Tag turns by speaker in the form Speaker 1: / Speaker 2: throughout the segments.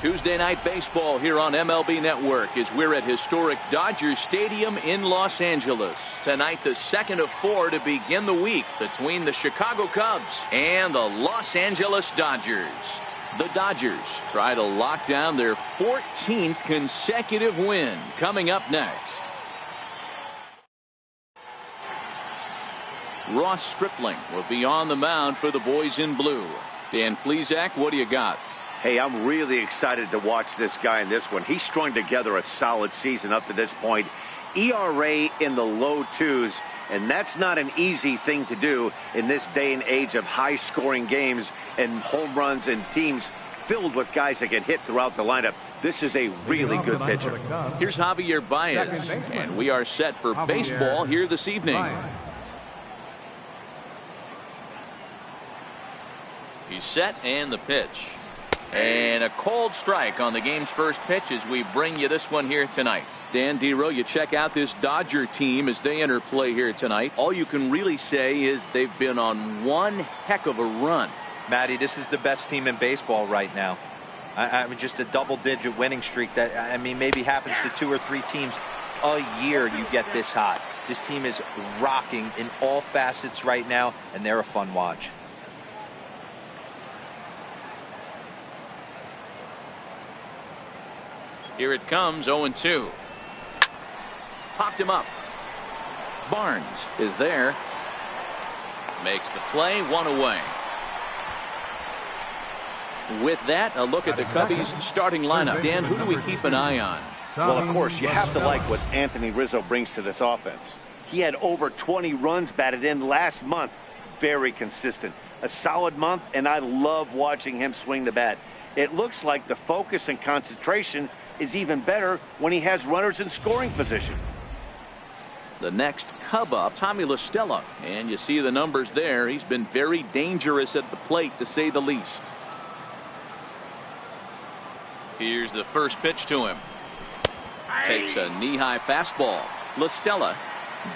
Speaker 1: Tuesday night baseball here on MLB Network as we're at historic Dodger Stadium in Los Angeles. Tonight, the second of 4 to begin the week between the Chicago Cubs and the Los Angeles Dodgers. The Dodgers try to lock down their 14th consecutive win. Coming up next, Ross Stripling will be on the mound for the boys in blue. Dan Plesac, what do you got?
Speaker 2: Hey, I'm really excited to watch this guy in this one. He's strung together a solid season up to this point. ERA in the low 2s, and that's not an easy thing to do in this day and age of high-scoring games and home runs and teams filled with guys that get hit throughout the lineup. This is a really good pitcher.
Speaker 1: Here's Javier Baez, and we are set for baseball here this evening. He's set, and the pitch. And a cold strike on the game's first pitch as we bring you this one here tonight. Dan Dero, you check out this Dodger team as they enter play here tonight. All you can really say is they've been on one heck of a run.
Speaker 3: Matty, this is the best team in baseball right now. I mean, just a double-digit winning streak that, I mean, maybe happens to 2 or 3 teams a year you get this hot. This team is rocking in all facets right now, and they're a fun watch.
Speaker 1: Here it comes, 0-2. Popped him up. Barnes is there. Makes the play, 1 away. With that, a look at the Cubbies' starting lineup. Dan, who do we keep an eye on?
Speaker 2: Well, of course, you have to like what Anthony Rizzo brings to this offense. He had over 20 runs batted in last month. Very consistent. A solid month, and I love watching him swing the bat. It looks like the focus and concentration is even better when he has runners in scoring position.
Speaker 1: The next Cub up, Tommy La Stella, and you see the numbers there. He's been very dangerous at the plate, to say the least. Here's the first pitch to him. Takes a knee-high fastball. La Stella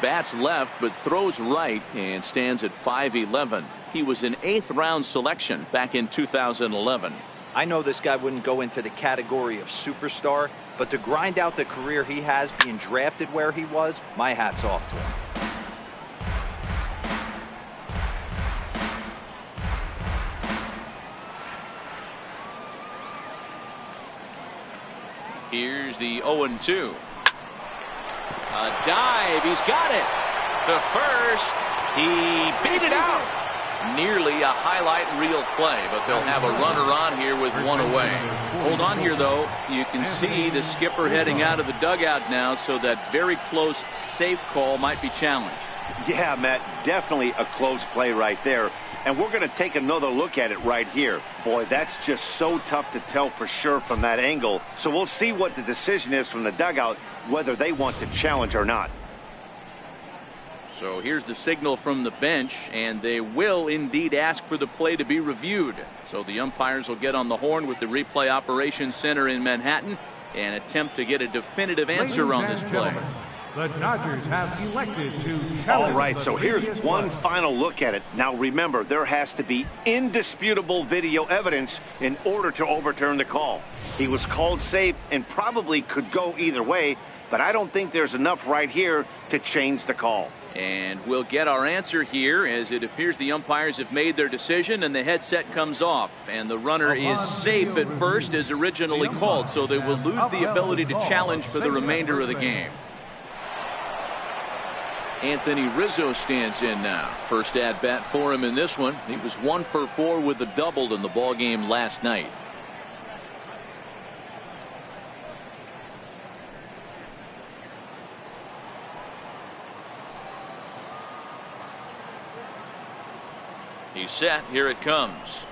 Speaker 1: bats left but throws right and stands at 5'11". He was an 8th round selection back in 2011.
Speaker 3: I know this guy wouldn't go into the category of superstar, but to grind out the career he has being drafted where he was, my hat's off to him.
Speaker 1: Here's the 0-2. A dive. He's got it. To first. He beat it out. Nearly a highlight reel play, but they'll have a runner on here with 1 away. Hold on here, though. You can see the skipper heading out of the dugout now, so that very close safe call might be challenged.
Speaker 2: Yeah, Matt, definitely a close play right there. And we're going to take another look at it right here. Boy, that's just so tough to tell for sure from that angle. So we'll see what the decision is from the dugout, whether they want to challenge or not.
Speaker 1: So here's the signal from the bench, and they will indeed ask for the play to be reviewed. So the umpires will get on the horn with the replay operations center in Manhattan and attempt to get a definitive answer on this play.
Speaker 4: The Dodgers have elected to challenge.
Speaker 2: All right, so here's one final look at it. Now remember, there has to be indisputable video evidence in order to overturn the call. He was called safe and probably could go either way, but I don't think there's enough right here to change the call.
Speaker 1: And we'll get our answer here as it appears the umpires have made their decision and the headset comes off. And the runner is safe at first as originally called, so they will lose the ability to challenge for the remainder of the game. Anthony Rizzo stands in now. First at bat for him in this one. He was 1 for 4 with a double in the ball game last night. He's set. Here it comes.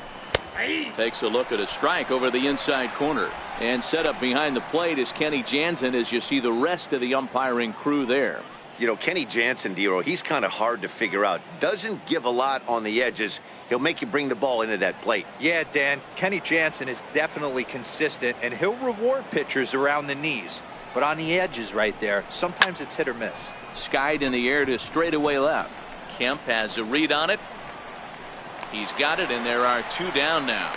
Speaker 1: Takes a look at a strike over the inside corner. And set up behind the plate is Kenny Jansen as you see the rest of the umpiring crew there.
Speaker 2: You know, Kenny Jansen, Dero, he's kind of hard to figure out. Doesn't give a lot on the edges. He'll make you bring the ball into that plate.
Speaker 3: Yeah, Dan, Kenny Jansen is definitely consistent, and he'll reward pitchers around the knees. But on the edges right there, sometimes it's hit or miss.
Speaker 1: Skied in the air to straightaway left. Kemp has a read on it. He's got it, and there are 2 down now.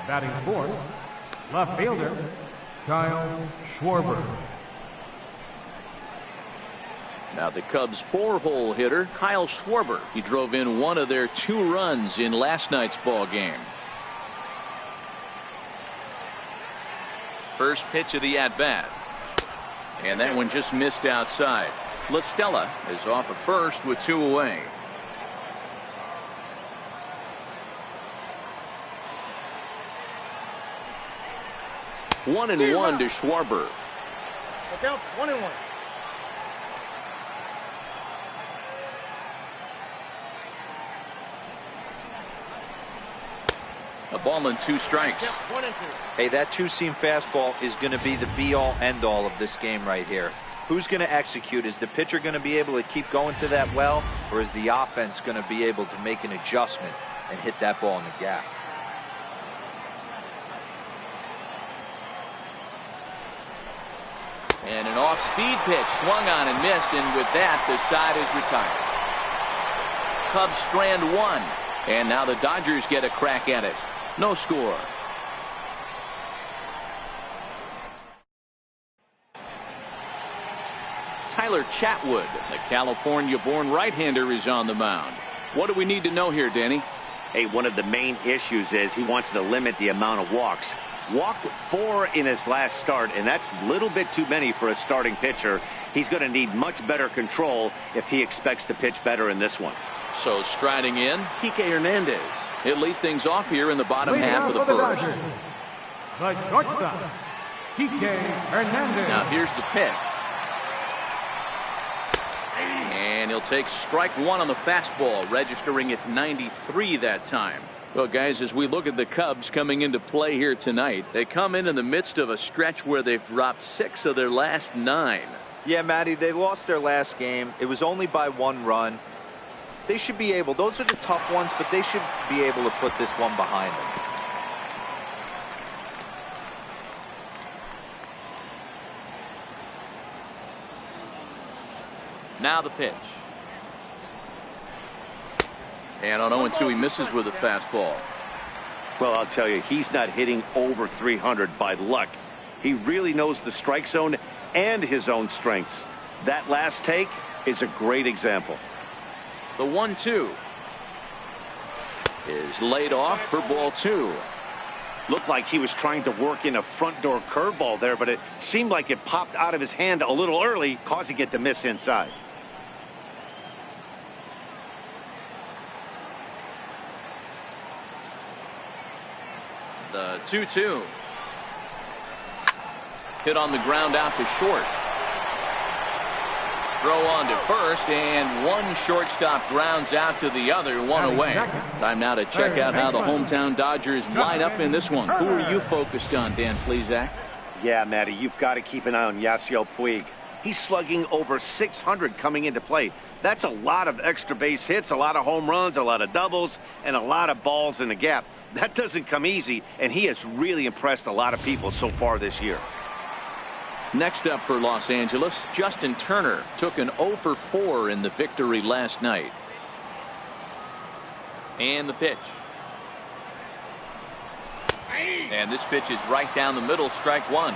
Speaker 4: Batting fourth, left fielder, Kyle Schwarber.
Speaker 1: Now the Cubs' 4-hole hitter, Kyle Schwarber. He drove in one of their 2 runs in last night's ball game. First pitch of the at-bat. And that one just missed outside. La Stella is off at first with 2 away. One and one to Schwarber.
Speaker 5: The count's 1-1.
Speaker 1: A ball and 2 strikes.
Speaker 5: 1 and 2.
Speaker 3: Hey, that 2-seam fastball is going to be the be-all, end-all of this game right here. Who's going to execute? Is the pitcher going to be able to keep going to that well, or is the offense going to be able to make an adjustment and hit that ball in the gap?
Speaker 1: And an off-speed pitch swung on and missed, and with that the side is retired. Cubs strand 1, and now the Dodgers get a crack at it. No score. Tyler Chatwood, the California-born right-hander, is on the mound. What do we need to know here, Danny?
Speaker 2: Hey, one of the main issues is he wants to limit the amount of walks. Walked 4 in his last start, and that's a little bit too many for a starting pitcher. He's going to need much better control if he expects to pitch better in this one.
Speaker 1: So striding in, Kike Hernandez. He'll lead things off here in the bottom half of the first.
Speaker 4: The shortstop, Kike Hernandez.
Speaker 1: Now here's the pitch. And he'll take strike 1 on the fastball, registering at 93 that time. Well, guys, as we look at the Cubs coming into play here tonight, they come in the midst of a stretch where they've dropped 6 of their last 9.
Speaker 3: Yeah, Matty, they lost their last game. It was only by 1 run. They should be able, those are the tough ones, but they should be able to put this one behind them.
Speaker 1: Now the pitch. And on 0-2 he misses with a fastball.
Speaker 2: Well, I'll tell you, he's not hitting over 300 by luck. He really knows the strike zone and his own strengths. That last take is a great example.
Speaker 1: The 1-2 is laid off for ball 2.
Speaker 2: Looked like he was trying to work in a front door curveball there, but it seemed like it popped out of his hand a little early, causing it to miss inside.
Speaker 1: The 2-2. Hit on the ground out to short. Throw on to first, and one shortstop grounds out to the other, 1 away. Time now to check out how the hometown Dodgers line up in this one. Who are you focused on, Dan Plesac?
Speaker 2: Yeah, Matty, you've got to keep an eye on Yasiel Puig. He's slugging over 600 coming into play. That's a lot of extra base hits, a lot of home runs, a lot of doubles, and a lot of balls in the gap. That doesn't come easy, and he has really impressed a lot of people so far this year.
Speaker 1: Next up for Los Angeles, Justin Turner took an 0 for 4 in the victory last night. And the pitch. And this pitch is right down the middle, strike 1.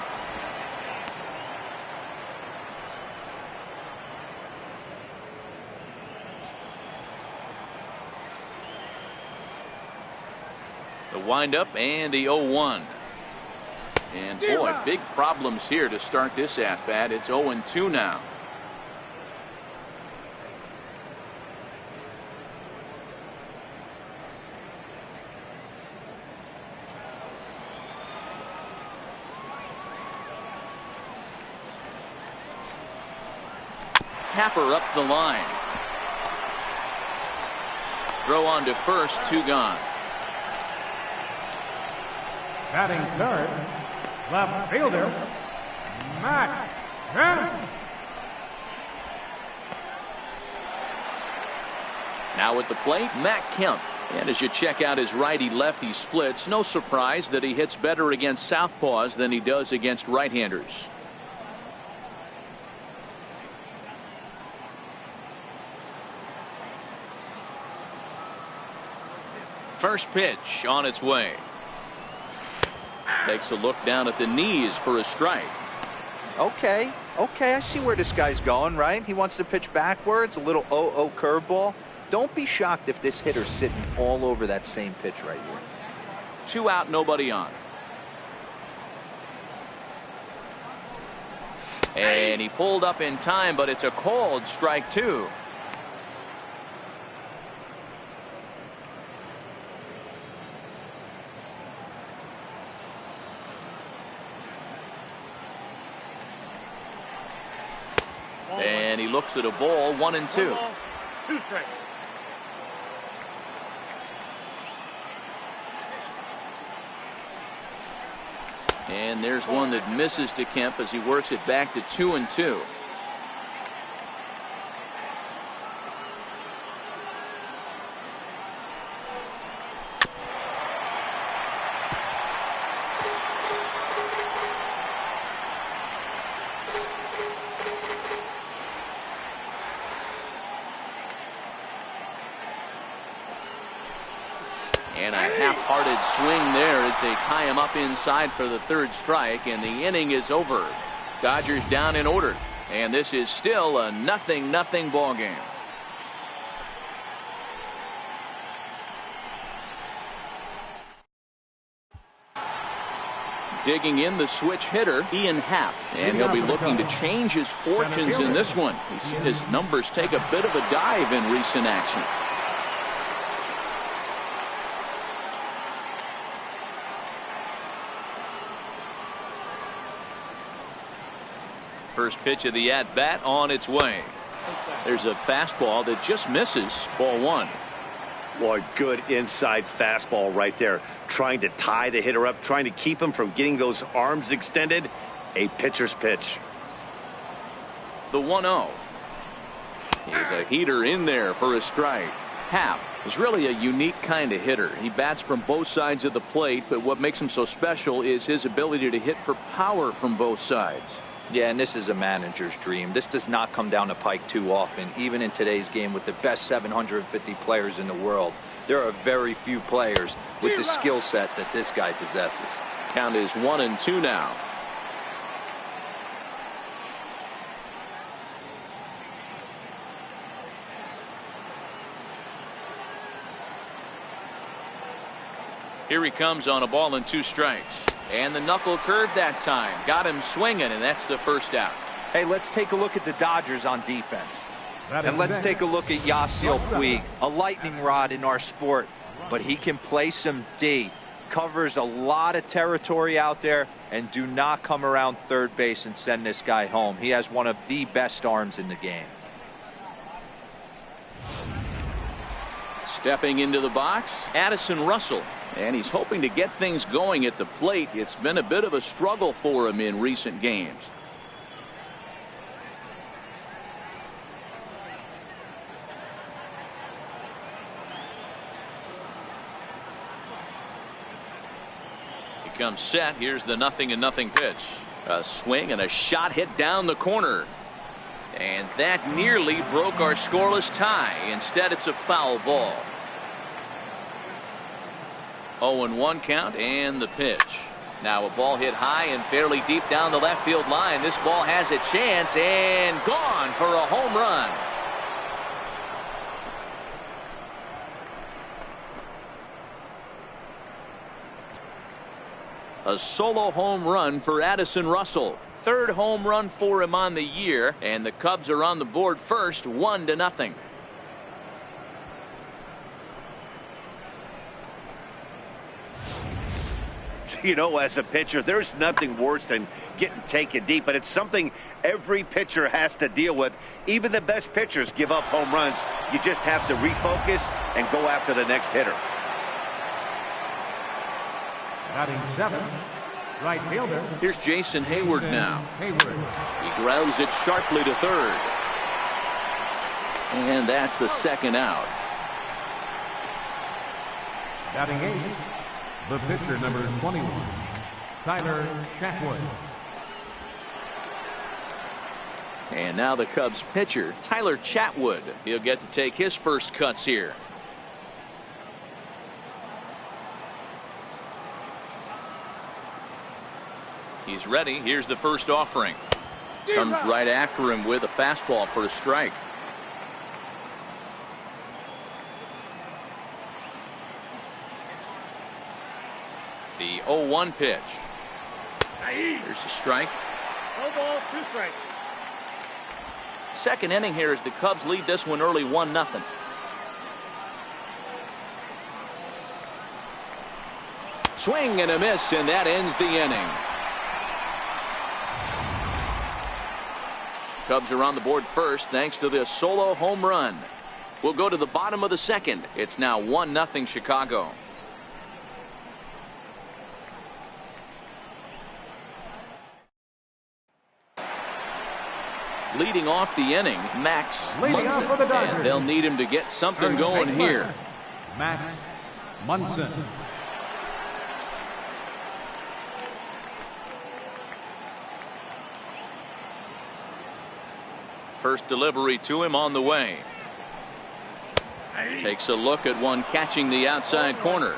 Speaker 1: The windup and the 0-1. And boy, big problems here to start this at-bat. It's 0-2 now. Tapper up the line. Throw on to first, 2 gone.
Speaker 4: Batting third, left fielder, Matt Kemp.
Speaker 1: Now at the plate, Matt Kemp. And as you check out his righty-lefty splits, no surprise that he hits better against southpaws than he does against right-handers. First pitch on its way. Takes a look down at the knees for a strike.
Speaker 3: Okay, I see where this guy's going, right? He wants to pitch backwards, a little 0-0 curveball. Don't be shocked if this hitter's sitting all over that same pitch right here.
Speaker 1: 2 out, nobody on. And he pulled up in time, but it's a called strike 2. And he looks at a ball, 1-2.
Speaker 5: 2 strike.
Speaker 1: And there's one that misses to Kemp as he works it back to 2-2. And a half-hearted swing there as they tie him up inside for the 3rd strike, and the inning is over. Dodgers down in order, and this is still a 0-0 ball game. Digging in the switch hitter, Ian Happ, and he'll be looking to change his fortunes in this one. He's seen his numbers take a bit of a dive in recent action. First pitch of the at-bat on its way. There's a fastball that just misses, ball 1.
Speaker 2: Boy, good inside fastball right there. Trying to tie the hitter up, trying to keep him from getting those arms extended. A pitcher's pitch.
Speaker 1: The 1-0. He's a heater in there for a strike. Happ is really a unique kind of hitter. He bats from both sides of the plate, but what makes him so special is his ability to hit for power from both sides.
Speaker 3: Yeah, and this is a manager's dream. This does not come down the pike too often, even in today's game with the best 750 players in the world. There are very few players with the skill set that this guy possesses.
Speaker 1: Count is 1-2 now. Here he comes on a ball and 2 strikes. And the knuckle curve that time. Got him swinging, and that's the 1st out.
Speaker 3: Hey, let's take a look at the Dodgers on defense. And let's take a look at Yasiel Puig, a lightning rod in our sport. But he can play some D. Covers a lot of territory out there, and do not come around 3rd base and send this guy home. He has one of the best arms in the game.
Speaker 1: Stepping into the box, Addison Russell. And he's hoping to get things going at the plate. It's been a bit of a struggle for him in recent games. He comes set. Here's the 0-0 pitch. A swing and a shot hit down the corner. And that nearly broke our scoreless tie. Instead, it's a foul ball. 0-1 count, and the pitch. Now a ball hit high and fairly deep down the left field line. This ball has a chance, and gone for a home run. A solo home run for Addison Russell. 3rd home run for him on the year, and the Cubs are on the board first, 1-0.
Speaker 2: You know, as a pitcher, there's nothing worse than getting taken deep, but it's something every pitcher has to deal with. Even the best pitchers give up home runs. You just have to refocus and go after the next hitter.
Speaker 4: Batting 7, right fielder.
Speaker 1: Here's Jason Hayward now.
Speaker 4: Hayward.
Speaker 1: He grounds it sharply to 3rd. And that's the 2nd out.
Speaker 4: Batting 8, the pitcher number 21, Tyler Chatwood.
Speaker 1: And now the Cubs pitcher, Tyler Chatwood. He'll get to take his first cuts here. He's ready. Here's the first offering. Comes right after him with a fastball for a strike. The 0-1 pitch. There's a strike.
Speaker 5: No balls, 2 strikes.
Speaker 1: Second inning here as the Cubs lead this one early 1-0. Swing and a miss, and that ends the inning. Cubs are on the board first thanks to this solo home run. We'll go to the bottom of the second. It's now 1-0 Chicago. Leading off the inning, Max Munson, and they'll need him to get something going here.
Speaker 4: Max Munson.
Speaker 1: First delivery to him on the way. Takes a look at one catching the outside corner.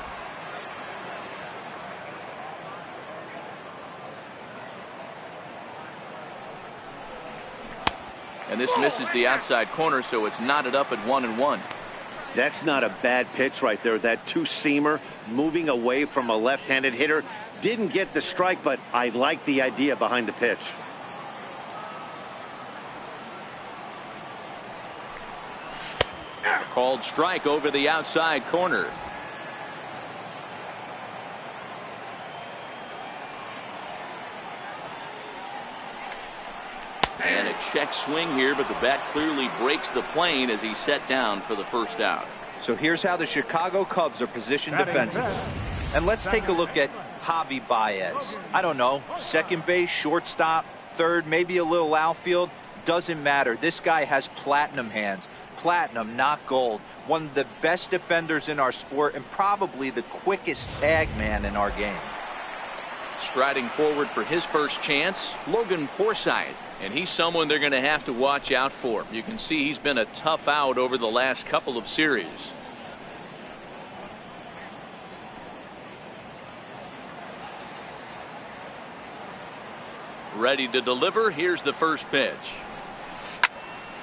Speaker 1: And this misses the outside corner, so it's knotted up at 1-1.
Speaker 2: That's not a bad pitch right there. That two-seamer moving away from a left-handed hitter. Didn't get the strike, but I like the idea behind the pitch.
Speaker 1: Called strike over the outside corner. And a check swing here, but the bat clearly breaks the plane as he's set down for the first out.
Speaker 3: So here's how the Chicago Cubs are positioned defensively. And let's take a look at Javi Baez. I don't know, second base, shortstop, third, maybe a little outfield. Doesn't matter. This guy has platinum hands. Platinum, not gold. One of the best defenders in our sport and probably the quickest tag man in our game.
Speaker 1: Striding forward for his first chance, Logan Forsythe. And he's someone they're going to have to watch out for. You can see he's been a tough out over the last couple of series. Ready to deliver. Here's the first pitch.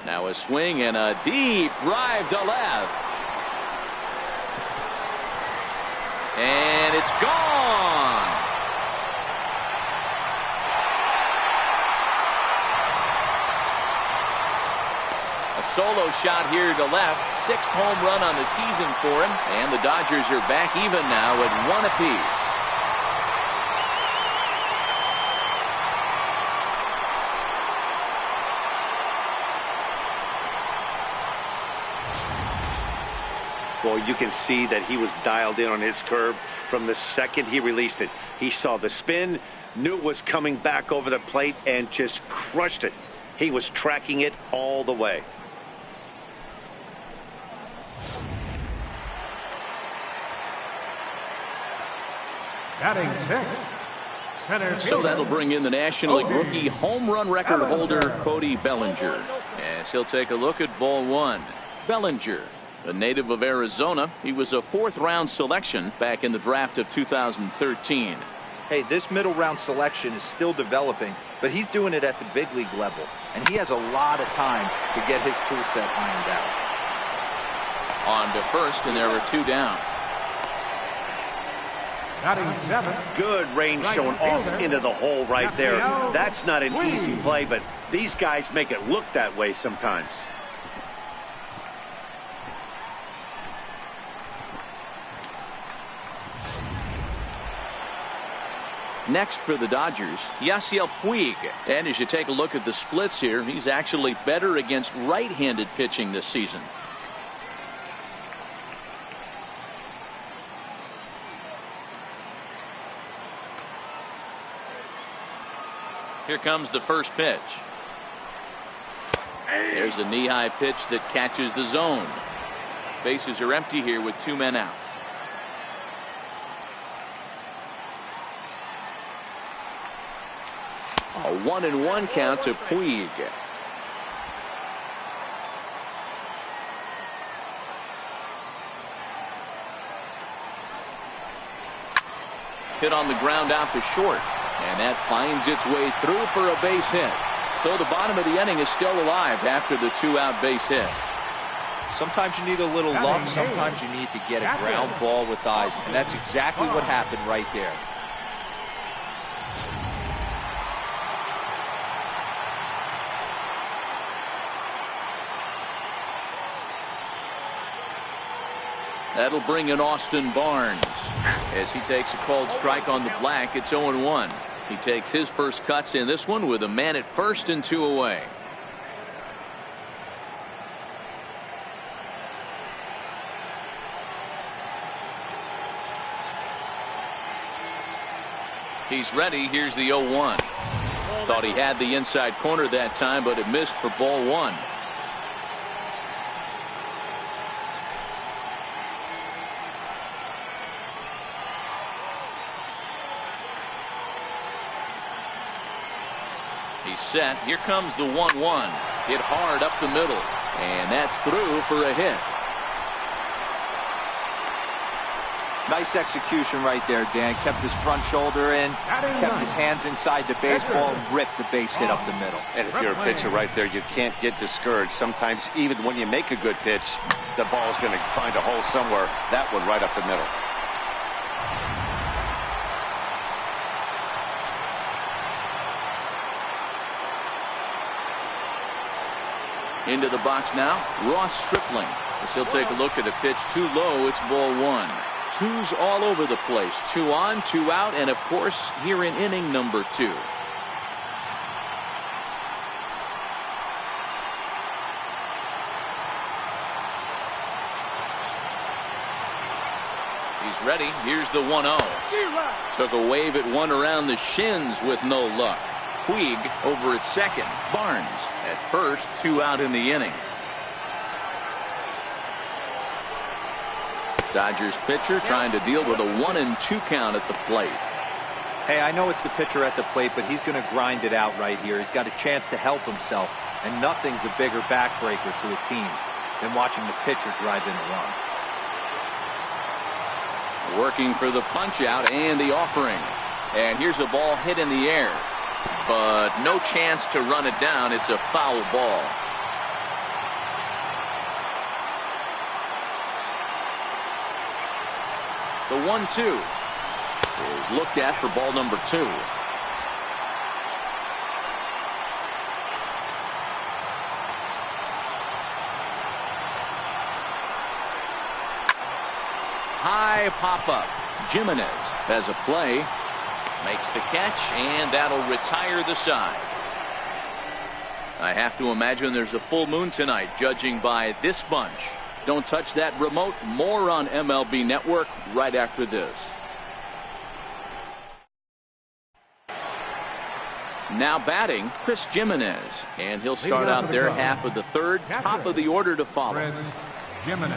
Speaker 1: Now a swing and a deep drive to left. And it's gone. A solo shot here to left. 6th home run on the season for him. And the Dodgers are back even now at 1 apiece.
Speaker 2: Well, you can see that he was dialed in on his curve from the second he released it. He saw the spin, knew it was coming back over the plate, and just crushed it. He was tracking it all the way.
Speaker 4: Batting 6th. Center
Speaker 1: So
Speaker 4: fielder.
Speaker 1: that'll bring in the National League rookie home run record holder Cody Bellinger. As he'll take a look at ball 1. Bellinger, a native of Arizona. He was a 4th-round selection back in the draft of 2013.
Speaker 3: Hey, this middle round selection is still developing, but he's doing it at the big league level, and he has a lot of time to get his tool set ironed out.
Speaker 1: On to first, and there were 2 down.
Speaker 4: Batting 7th.
Speaker 2: Good range shown off into the hole right there. That's not an easy play, but these guys make it look that way sometimes.
Speaker 1: Next for the Dodgers, Yasiel Puig. And as you take a look at the splits here, he's actually better against right-handed pitching this season. Here comes the first pitch. There's a knee-high pitch that catches the zone. Bases are empty here with 2 men out. A 1-1 count to Puig. Hit on the ground out to short. And that finds its way through for a base hit. So the bottom of the inning is still alive after the 2-out base hit.
Speaker 3: Sometimes you need a little luck. Sometimes you need to get a ground ball with eyes. And that's exactly what happened right there.
Speaker 1: That'll bring in Austin Barnes as he takes a called strike on the black. It's 0-1. He takes his first cuts in this one with a man at first and 2 away. He's ready. Here's the 0-1. Thought he had the inside corner that time, but it missed for ball 1. He's set. Here comes the 1-1. Hit hard up the middle. And that's through for a hit.
Speaker 3: Nice execution right there, Dan. Kept his front shoulder in, kept his hands inside the baseball, and ripped the base hit up the middle.
Speaker 2: And if you're a pitcher right there, you can't get discouraged. Sometimes even when you make a good pitch, the ball's going to find a hole somewhere. That one right up the middle.
Speaker 1: Into the box now, Ross Stripling. As he'll take a look at a pitch too low. It's ball 1. Twos all over the place. 2 on, 2 out, and of course here in inning number 2. He's ready. Here's the 1-0. Took a wave at one around the shins with no luck. Puig over at second. Barnes at first. 2 out in the inning. Dodgers pitcher trying to deal with a 1-2 count at the plate.
Speaker 3: Hey, I know it's the pitcher at the plate, but he's going to grind it out right here. He's got a chance to help himself, and nothing's a bigger backbreaker to a team than watching the pitcher drive in a run.
Speaker 1: Working for the punch out and the offering. And here's a ball hit in the air, but no chance to run it down. It's a foul ball. The 1-2 is looked at for ball number 2. High pop-up. Jimenez has a play. Makes the catch, and that'll retire the side. I have to imagine there's a full moon tonight, judging by this bunch. Don't touch that remote. More on MLB Network right after this. Now batting, Chris Jimenez, and he'll start out their half of the third. Top of the order to follow.
Speaker 4: Jimenez.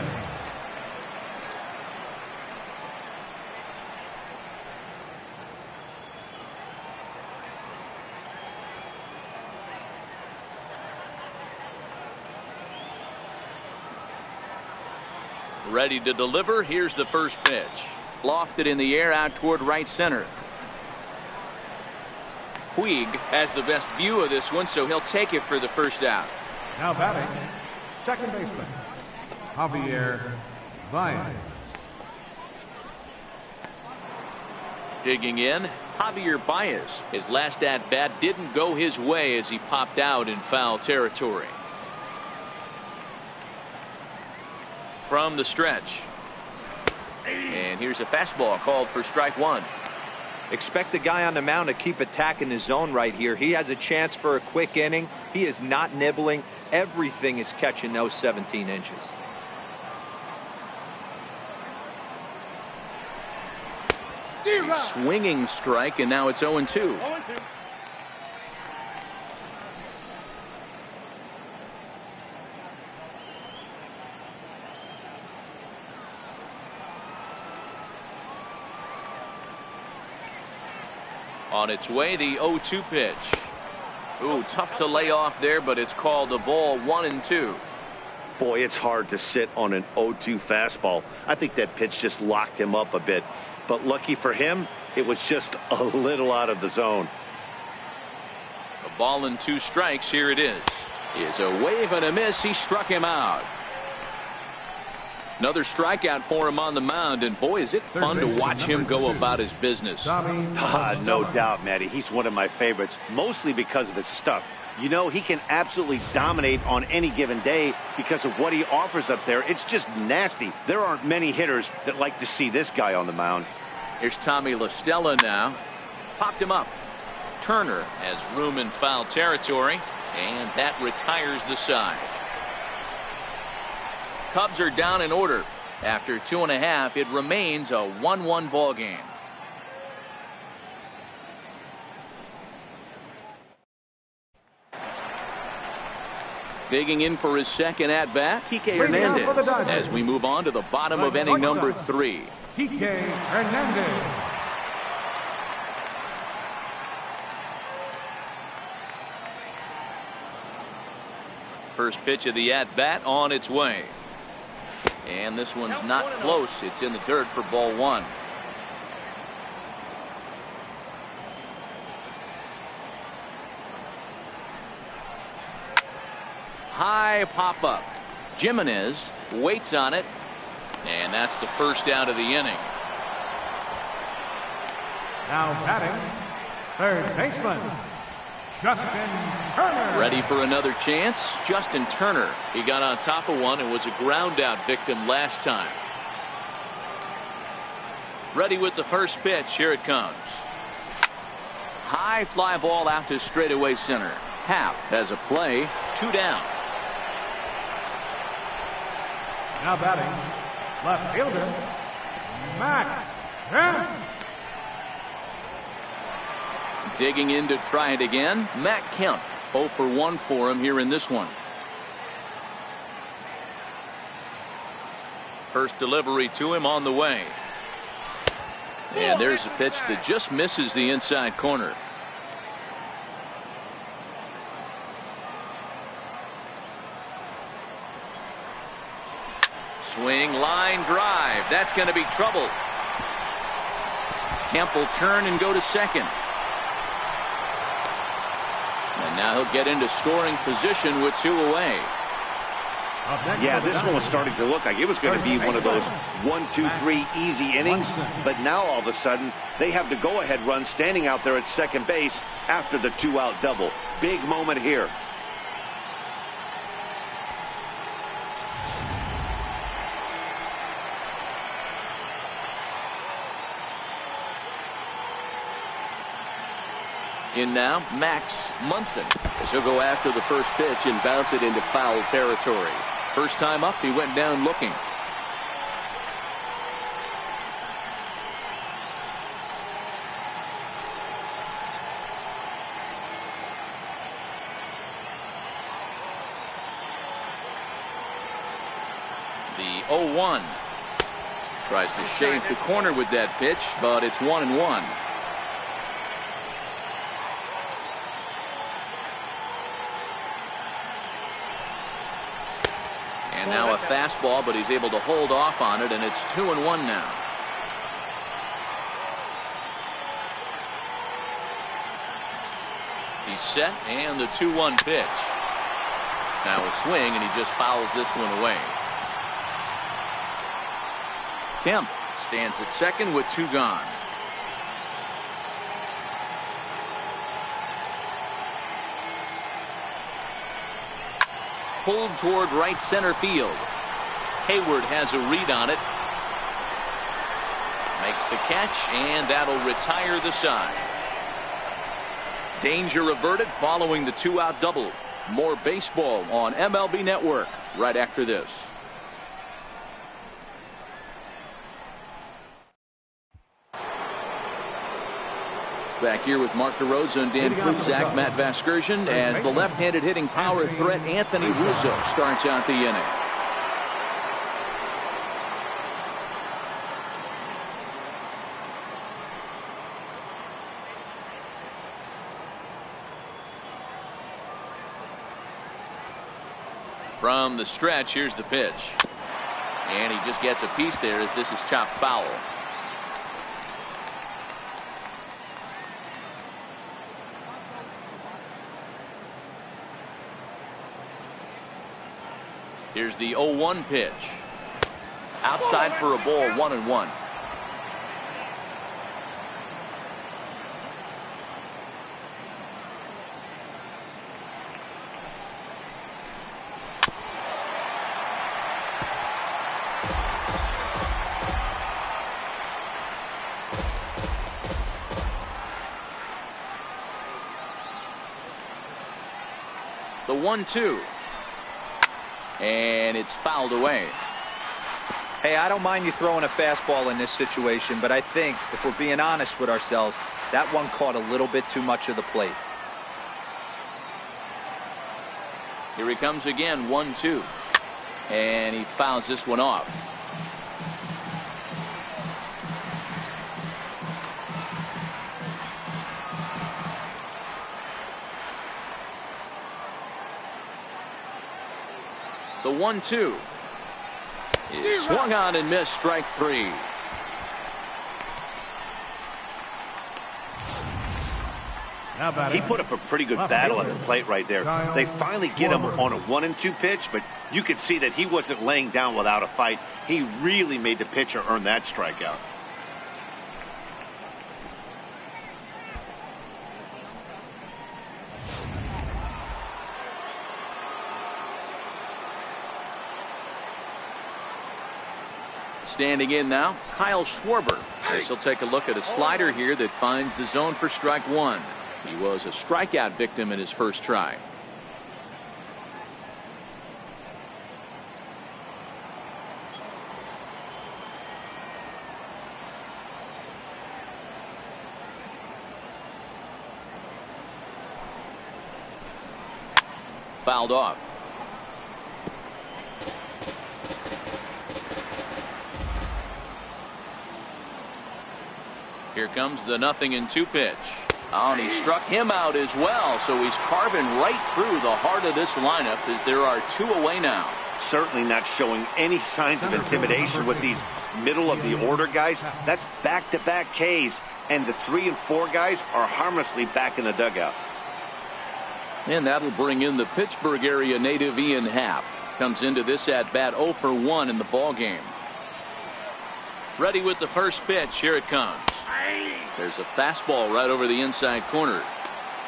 Speaker 1: Ready to deliver. Here's the first pitch. Lofted in the air out toward right center. Puig has the best view of this one, so he'll take it for the first out.
Speaker 4: Now batting, second baseman, Javier Baez.
Speaker 1: Digging in, Javier Baez. His last at-bat didn't go his way as he popped out in foul territory. From the stretch. And here's a fastball called for strike 1.
Speaker 3: Expect the guy on the mound to keep attacking the zone right here. He has a chance for a quick inning. He is not nibbling. Everything is catching those 17 inches.
Speaker 1: Swinging strike, and now it's 0-2. On its way, the 0-2 pitch. Ooh, tough to lay off there, but it's called a ball. 1-2.
Speaker 2: Boy, it's hard to sit on an 0-2 fastball. I think that pitch just locked him up a bit. But lucky for him, It was just a little out of the zone.
Speaker 1: A ball and 2 strikes. Here it is. Is a wave and a miss. He struck him out. Another strikeout for him on the mound, and boy, is it fun to watch him go about his business.
Speaker 2: No doubt, Matty. He's one of my favorites, mostly because of his stuff. You know, he can absolutely dominate on any given day because of what he offers up there. It's just nasty. There aren't many hitters that like to see this guy on the mound.
Speaker 1: Here's Tommy La Stella now. Popped him up. Turner has room in foul territory, and that retires the side. Cubs are down in order. After 2.5, it remains a 1-1 ball game. Digging in for his second at bat, Kike Hernandez, as we move on to the bottom of inning number 3.
Speaker 4: Kike Hernandez.
Speaker 1: First pitch of the at bat on its way. And this one's not close. It's in the dirt for ball 1. High pop up. Jimenez waits on it. And that's the first out of the inning.
Speaker 4: Now batting, third baseman, Justin Turner.
Speaker 1: Ready for another chance. Justin Turner. He got on top of one and was a ground out victim last time. Ready with the first pitch. Here it comes. High fly ball out to straightaway center. Happ has a play. 2 down.
Speaker 4: Now batting, left fielder, Matt Kemp.
Speaker 1: Digging in to try it again. Matt Kemp. 0 for 1 for him here in this one. First delivery to him on the way. And there's a pitch that just misses the inside corner. Swing, line drive. That's going to be trouble. Kemp will turn and go to second. And now he'll get into scoring position with 2 away.
Speaker 2: Yeah, this one was starting to look like it was going to be one of those 1, 2, 3 easy innings. But now all of a sudden they have the go-ahead run standing out there at second base after the 2-out double. Big moment here.
Speaker 1: In now, Max Munson, as he'll go after the first pitch and bounce it into foul territory. First time up, he went down looking. The 0-1. Tries to shave the corner with that pitch, but it's 1-1. And now a fastball, but he's able to hold off on it, and it's 2-1 now. He's set, and the 2-1 pitch. Now a swing, and he just fouls this one away. Kemp stands at second with 2 gone. Pulled toward right center field. Hayward has a read on it. Makes the catch, and that'll retire the side. Danger averted following the 2-out double. More baseball on MLB Network right after this. Back here with Mark DeRosa and Dan Kruzak, Matt Vasgersian, as the left-handed hitting power threat Anthony Rizzo starts out the inning. From the stretch, here's the pitch. And he just gets a piece there as this is chopped foul. Here's the 0-1 pitch. Outside for a ball, 1-1. The 1-2. And it's fouled away.
Speaker 3: Hey, I don't mind you throwing a fastball in this situation, but I think if we're being honest with ourselves, that one caught a little bit too much of the plate.
Speaker 1: Here he comes again, 1-2. And he fouls this one off. The 1-2 is swung on and missed, strike 3.
Speaker 2: He put up a pretty good battle at the plate right there. They finally get him on a 1-2 pitch, but you could see that he wasn't laying down without a fight. He really made the pitcher earn that strikeout.
Speaker 1: Standing in now, Kyle Schwarber. This will take a look at a slider here that finds the zone for strike 1. He was a strikeout victim in his first try. Fouled off. Here comes the 0-2 pitch. Oh, and he struck him out as well, so he's carving right through the heart of this lineup as there are 2 away now.
Speaker 2: Certainly not showing any signs of intimidation with these middle of the order guys. That's back-to-back Ks, and the 3 and 4 guys are harmlessly back in the dugout.
Speaker 1: And that'll bring in the Pittsburgh area native Ian Happ. Comes into this at bat 0 for 1 in the ball game. Ready with the first pitch. Here it comes. There's a fastball right over the inside corner.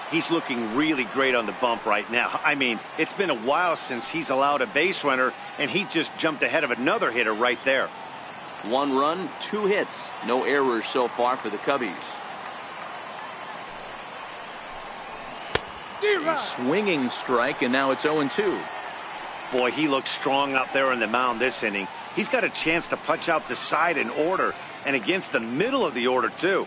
Speaker 2: He's looking really great on the bump right now. I mean, it's been a while since he's allowed a base runner, and he just jumped ahead of another hitter right there.
Speaker 1: 1 run, 2 hits. No errors so far for the Cubbies. A swinging strike, and now it's 0-2.
Speaker 2: Boy, he looks strong out there on the mound this inning. He's got a chance to punch out the side in order, and against the middle of the order, too.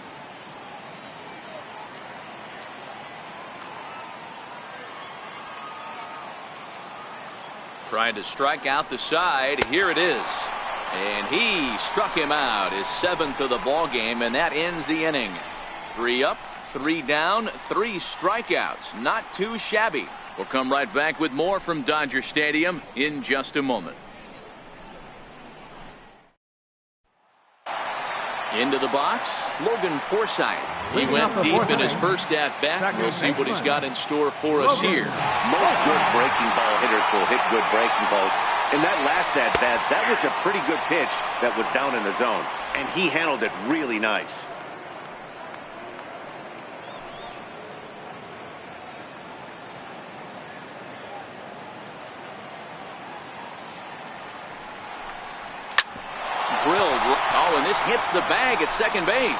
Speaker 1: Trying to strike out the side. Here it is. And he struck him out. His 7th of the ball game, and that ends the inning. 3 up, 3 down, 3 strikeouts. Not too shabby. We'll come right back with more from Dodger Stadium in just a moment. Into the box, Logan Forsythe. He went deep in his first at-bat. We'll see what he's got in store for us here.
Speaker 2: Most good breaking ball hitters will hit good breaking balls. In that last at-bat, that was a pretty good pitch that was down in the zone, and he handled it really nice.
Speaker 1: Drilled. Oh, and this hits the bag at second base.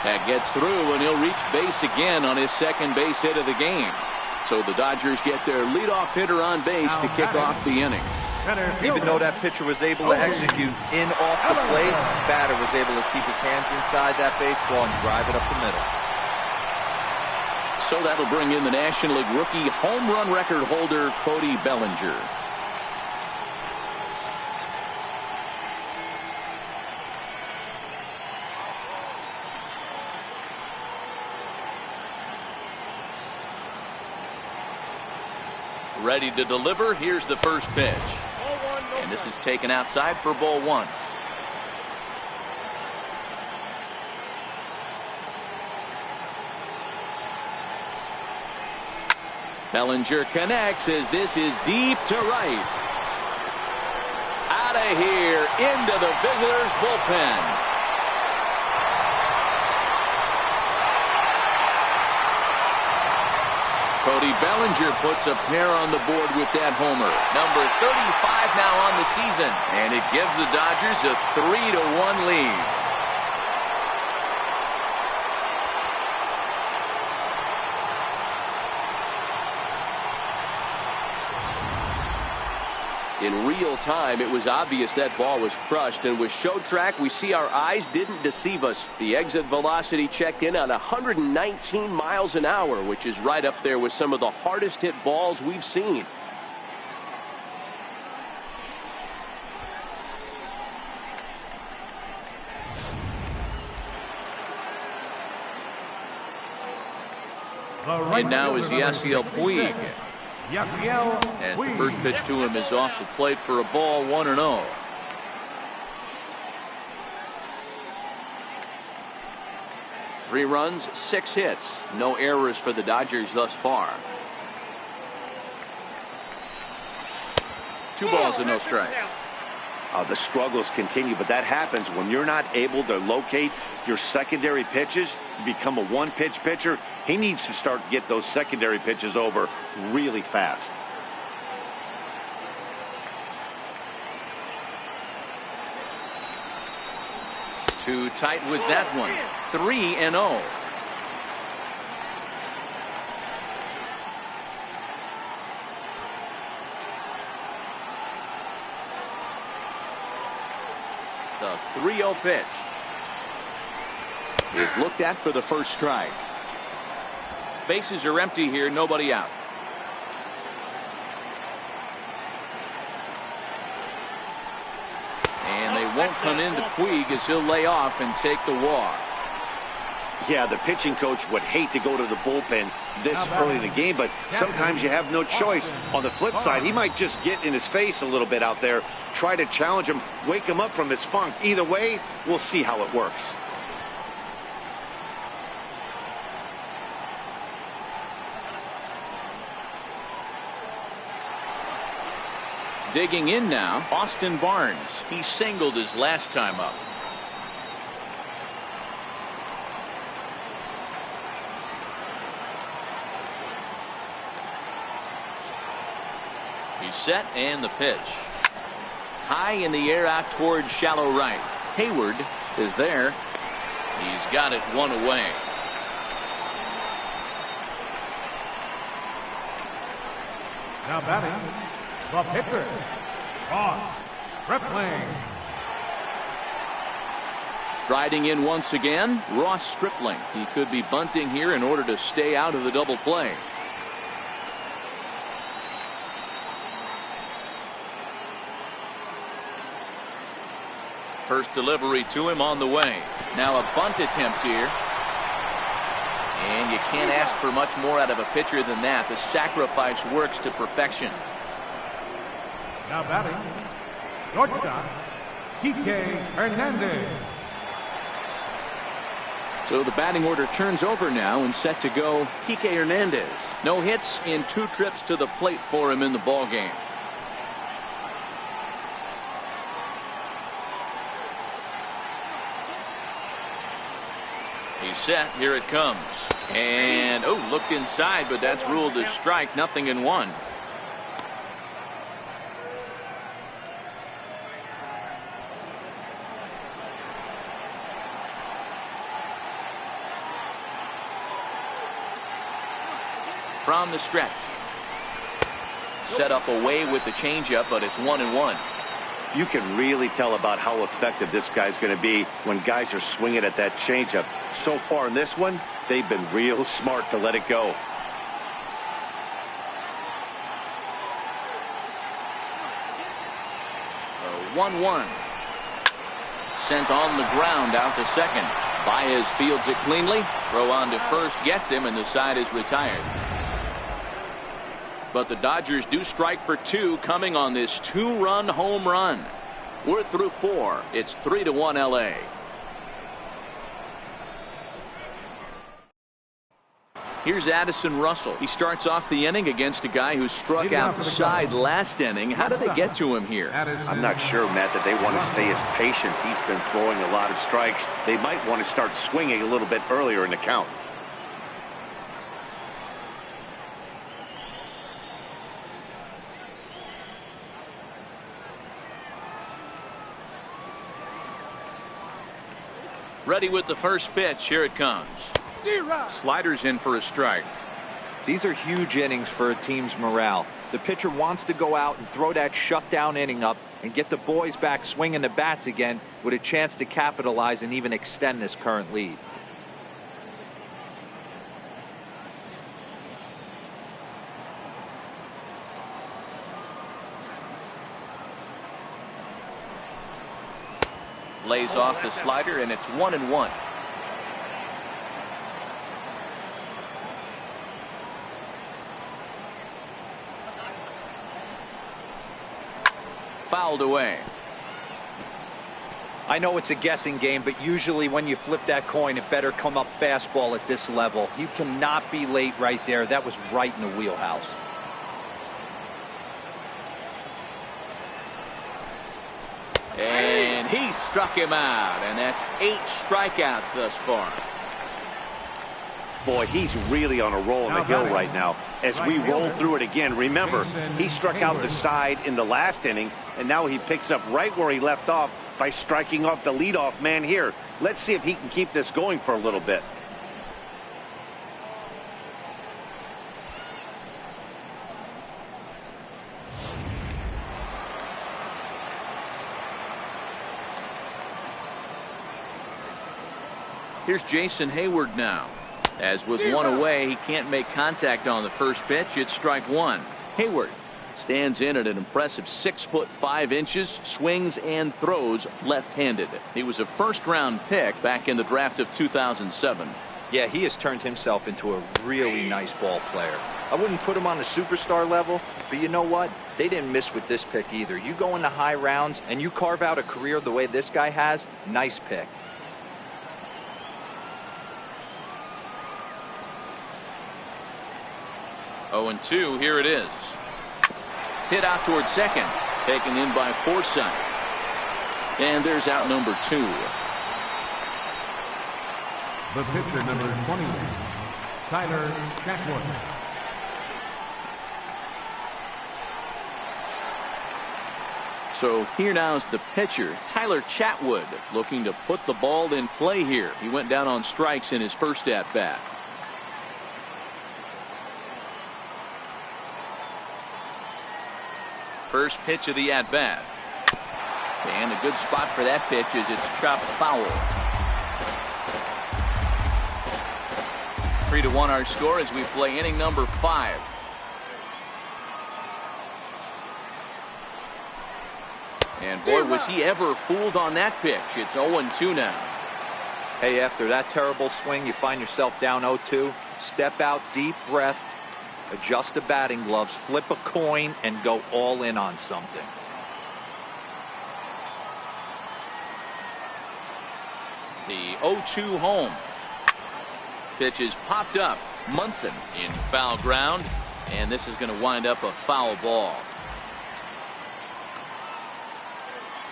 Speaker 1: That gets through, and he'll reach base again on his second base hit of the game. So the Dodgers get their leadoff hitter on base to kick off the inning.
Speaker 3: Even though that pitcher was able to execute in off the plate, the batter was able to keep his hands inside that baseball and drive it up the middle.
Speaker 1: So that'll bring in the National League rookie home run record holder Cody Bellinger. Ready to deliver. Here's the first pitch. And this is taken outside for ball 1. Bellinger connects as this is deep to right. of here into the visitors' bullpen. Cody Bellinger puts a pair on the board with that homer. Number 35 now on the season, and it gives the Dodgers a 3-1 lead. In real time, it was obvious that ball was crushed, and with show track, we see our eyes didn't deceive us. The exit velocity checked in on 119 miles an hour, which is right up there with some of the hardest hit balls we've seen. And now is Yasiel Puig. As the first pitch to him is off the plate for a ball, 1-0. Three runs, 6 hits. No errors for the Dodgers thus far. 2 balls and no strikes.
Speaker 2: The struggles continue, but that happens when you're not able to locate your secondary pitches. You become a one-pitch pitcher. He needs to start to get those secondary pitches over really fast.
Speaker 1: Too tight with that one. 3-0. The 3-0 pitch is looked at for the first strike. Bases are empty here, nobody out. And they won't come into Puig as he'll lay off and take the walk.
Speaker 2: Yeah, the pitching coach would hate to go to the bullpen this early in the game, but sometimes you have no choice. On the flip side, he might just get in his face a little bit out there, try to challenge him, wake him up from his funk. Either way, we'll see how it works.
Speaker 1: Digging in now, Austin Barnes. He singled his last time up. He's set, and the pitch. High in the air out towards shallow right. Hayward is there. He's got it one away.
Speaker 4: Now batting, the pitcher, Ross Stripling.
Speaker 1: Striding in once again, Ross Stripling. He could be bunting here in order to stay out of the double play. First delivery to him on the way. Now a bunt attempt here. And you can't ask for much more out of a pitcher than that. The sacrifice works to perfection.
Speaker 4: Now batting, shortstop, Kike Hernandez.
Speaker 1: So the batting order turns over now and set to go Kike Hernandez. No hits in 2 trips to the plate for him in the ballgame. He's set. Here it comes. And, looked inside, but that's ruled a strike. 0-1. From the stretch. Set up away with the changeup, but it's 1-1.
Speaker 2: You can really tell about how effective this guy's going to be when guys are swinging at that changeup. So far in this one, they've been real smart to let it go.
Speaker 1: A 1-1. Sent on the ground out to second. Baez fields it cleanly. Throw on to first gets him, and the side is retired. But the Dodgers do strike for 2 coming on this 2-run home run. We're through 4. It's 3-1 LA. Here's Addison Russell. He starts off the inning against a guy who struck outside last inning. How did they get to him here?
Speaker 2: I'm not sure, Matt, that they want to stay as patient. He's been throwing a lot of strikes. They might want to start swinging a little bit earlier in the count.
Speaker 1: Ready with the first pitch. Here it comes. Sliders in for a strike.
Speaker 3: These are huge innings for a team's morale. The pitcher wants to go out and throw that shutdown inning up and get the boys back swinging the bats again with a chance to capitalize and even extend this current lead.
Speaker 1: Lays off the slider, and it's 1-1. Fouled away.
Speaker 3: I know it's a guessing game, but usually when you flip that coin, it better come up fastball at this level. You cannot be late right there. That was right in the wheelhouse.
Speaker 1: And he struck him out, and that's 8 strikeouts thus far.
Speaker 2: Boy, he's really on a roll on the hill right now. As we roll through it again, remember, he struck out the side in the last inning, and now he picks up right where he left off by striking off the leadoff man here. Let's see if he can keep this going for a little bit.
Speaker 1: Here's Jason Hayward now. As with one away, he can't make contact on the first pitch. It's strike one. Hayward stands in at an impressive 6'5", swings and throws left-handed. He was a first-round pick back in the draft of 2007.
Speaker 3: Yeah, he has turned himself into a really nice ball player. I wouldn't put him on the superstar level, but you know what? They didn't miss with this pick either. You go into high rounds and you carve out a career the way this guy has, nice pick.
Speaker 1: Oh, 2, here it is. Hit out towards second, taken in by Forsythe. And there's out number 2.
Speaker 4: The pitcher, number 21, Tyler Chatwood.
Speaker 1: So here now is the pitcher, Tyler Chatwood, looking to put the ball in play here. He went down on strikes in his first at-bat. First pitch of the at-bat. And a good spot for that pitch is it's chopped foul. 3-1 our score as we play inning number 5. And boy, was he ever fooled on that pitch. It's 0-2 now.
Speaker 3: Hey, after that terrible swing, you find yourself down 0-2. Step out, deep breath. Adjust the batting gloves, flip a coin, and go all in on something.
Speaker 1: The 0-2 home. Pitch is popped up. Munson in foul ground, and this is going to wind up a foul ball.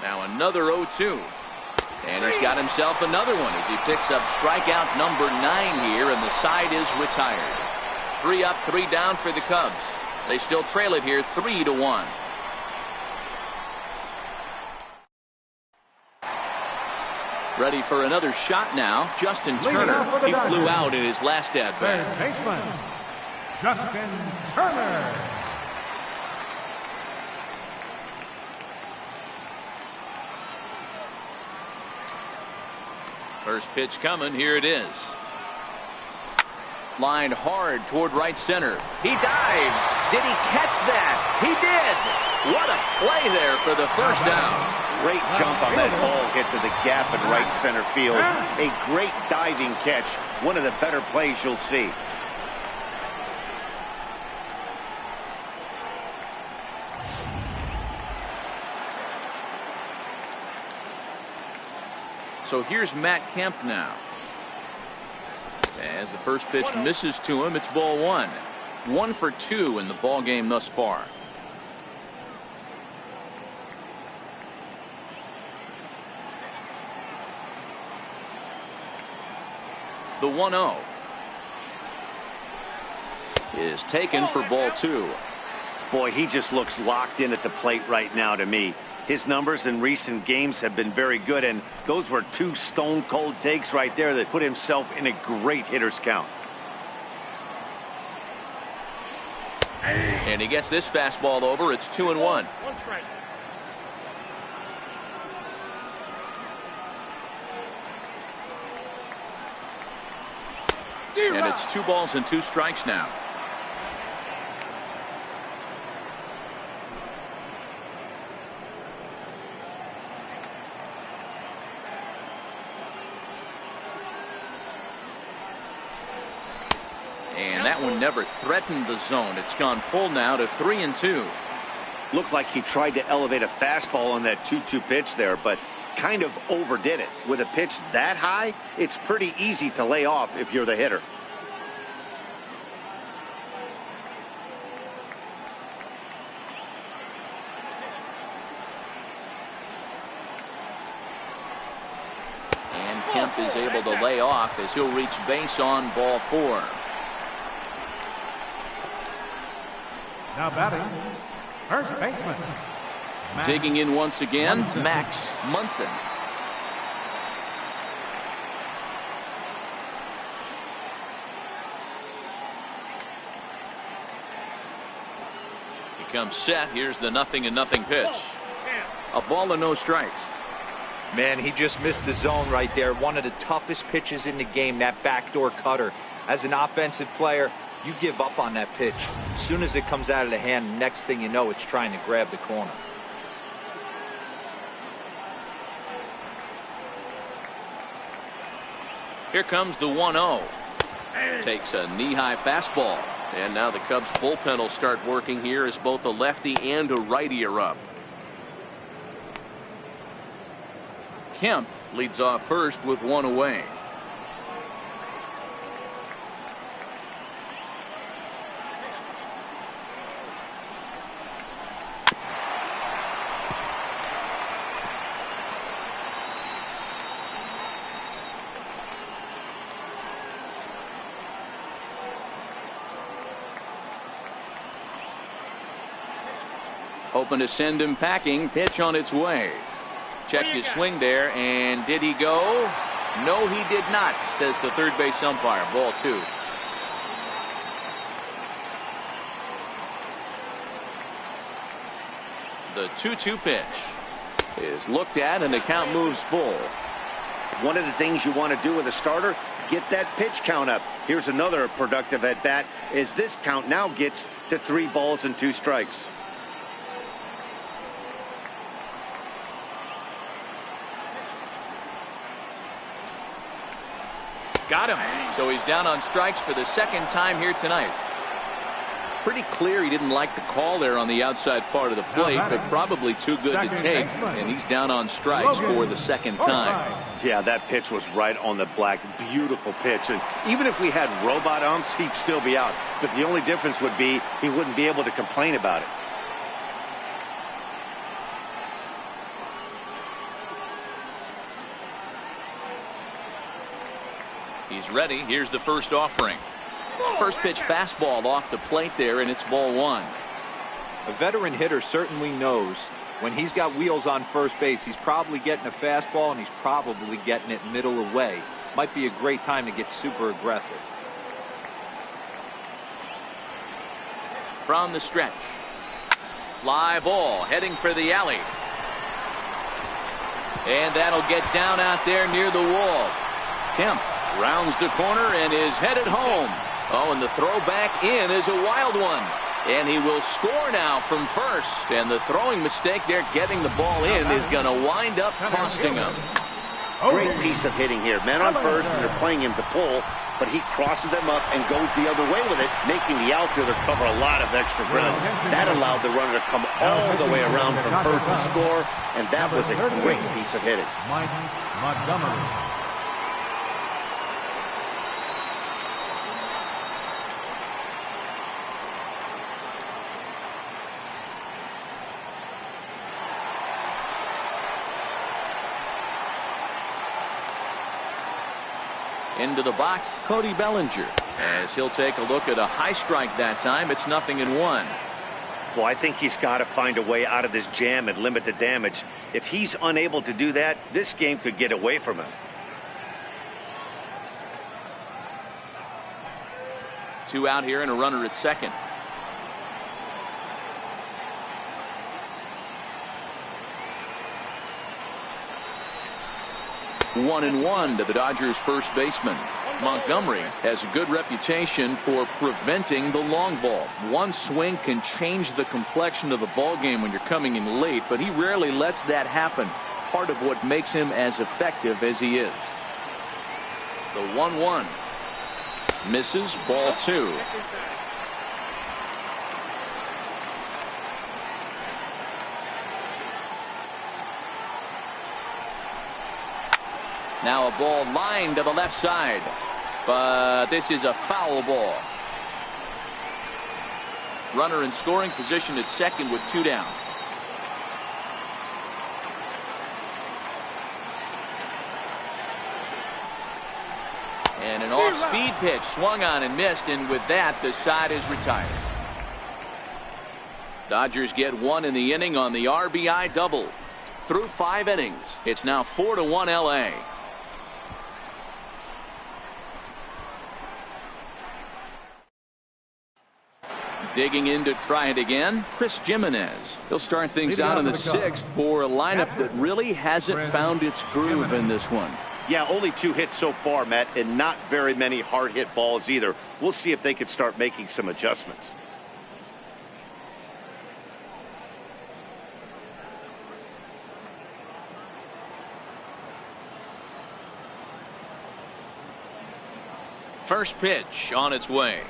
Speaker 1: Now another 0-2. And he's got himself another one as he picks up strikeout number 9 here, and the side is retired. 3 up, 3 down for the Cubs. They still trail it here 3-1. Ready for another shot now. Justin Turner. He flew out in his last at-bat.
Speaker 4: Third baseman, Justin Turner.
Speaker 1: First pitch coming. Here it is. Lined hard toward right center. He dives. Did he catch that? He did. What a play there for the first down.
Speaker 2: Great jump on that ball hit to the gap in right center field. A great diving catch. One of the better plays you'll see.
Speaker 1: So here's Matt Kemp now. As the first pitch misses to him, it's ball one. 1 for 2 in the ball game thus far. The 1-0 is taken for ball 2.
Speaker 2: Boy, he just looks locked in at the plate right now to me. His numbers in recent games have been very good, and those were 2 stone-cold takes right there that put himself in a great hitter's count.
Speaker 1: And he gets this fastball over. It's 2-1.
Speaker 5: 1 strike.
Speaker 1: And it's 2 balls and 2 strikes now. And that one never threatened the zone. It's gone full now to 3-2.
Speaker 2: Looked like he tried to elevate a fastball on that 2-2 pitch there, but kind of overdid it. With a pitch that high, it's pretty easy to lay off if you're the hitter.
Speaker 1: And Kemp is able to lay off as he'll reach base on ball 4.
Speaker 4: Now batting, first baseman.
Speaker 1: Digging in once again, Max Munson. He comes set. Here's the 0-0 pitch. A ball and no strikes.
Speaker 3: Man, he just missed the zone right there. One of the toughest pitches in the game, that backdoor cutter. As an offensive player, you give up on that pitch. As soon as it comes out of the hand, next thing you know, it's trying to grab the corner.
Speaker 1: Here comes the 1-0. Takes a knee-high fastball. And now the Cubs bullpen will start working here as both a lefty and a righty are up. Kemp leads off first with 1 away. Hoping to send him packing. Pitch on its way. Checked his swing there, and did he go? No, he did not, says the third base umpire. Ball 2. The 2-2 pitch is looked at, and the count moves full.
Speaker 2: One of the things you want to do with a starter, get that pitch count up. Here's another productive at bat as this count now gets to 3 balls and 2 strikes.
Speaker 1: Got him. So he's down on strikes for the second time here tonight. Pretty clear he didn't like the call there on the outside part of the plate, but probably too good to take, and he's down on strikes for the second time.
Speaker 2: Yeah, that pitch was right on the black. Beautiful pitch. And even if we had robot umps, he'd still be out. But the only difference would be he wouldn't be able to complain about it.
Speaker 1: He's ready. Here's the first offering. First pitch fastball off the plate there, and it's ball 1.
Speaker 3: A veteran hitter certainly knows when he's got wheels on first base, he's probably getting a fastball, and he's probably getting it middle away. Might be a great time to get super aggressive.
Speaker 1: From the stretch. Fly ball heading for the alley. And that'll get down out there near the wall. Kemp rounds the corner and is headed home. Oh, and the throw back in is a wild one. And he will score now from first. And the throwing mistake there, getting the ball in, is going to wind up costing him.
Speaker 2: Great piece of hitting here. Men on first, and they're playing him to pull, but he crosses them up and goes the other way with it, making the outfielder cover a lot of extra ground. That allowed the runner to come all the way around from first to score, and that was a great piece of hitting.
Speaker 4: Mike Montgomery.
Speaker 1: Into the box, Cody Bellinger, as he'll take a look at a high strike that time. It's 0-1.
Speaker 2: Well, I think he's got to find a way out of this jam and limit the damage. If he's unable to do that, this game could get away from him.
Speaker 1: 2 out here and a runner at second. 1-1 to the Dodgers first baseman. Montgomery has a good reputation for preventing the long ball. One swing can change the complexion of the ball game when you're coming in late, but he rarely lets that happen. Part of what makes him as effective as he is. The 1-1 misses, ball 2. Now a ball lined to the left side, but this is a foul ball. Runner in scoring position at second with 2 down. And an off-speed pitch swung on and missed, and with that the side is retired. Dodgers get 1 in the inning on the RBI double. Through 5 innings, it's now 4-1 LA. Digging in to try it again, Chris Jimenez. He'll start things out in the 6th for a lineup that really hasn't found its groove in this one.
Speaker 2: Yeah, only 2 hits so far, Matt, and not very many hard hit balls either. We'll see if they can start making some adjustments.
Speaker 1: First pitch on its way.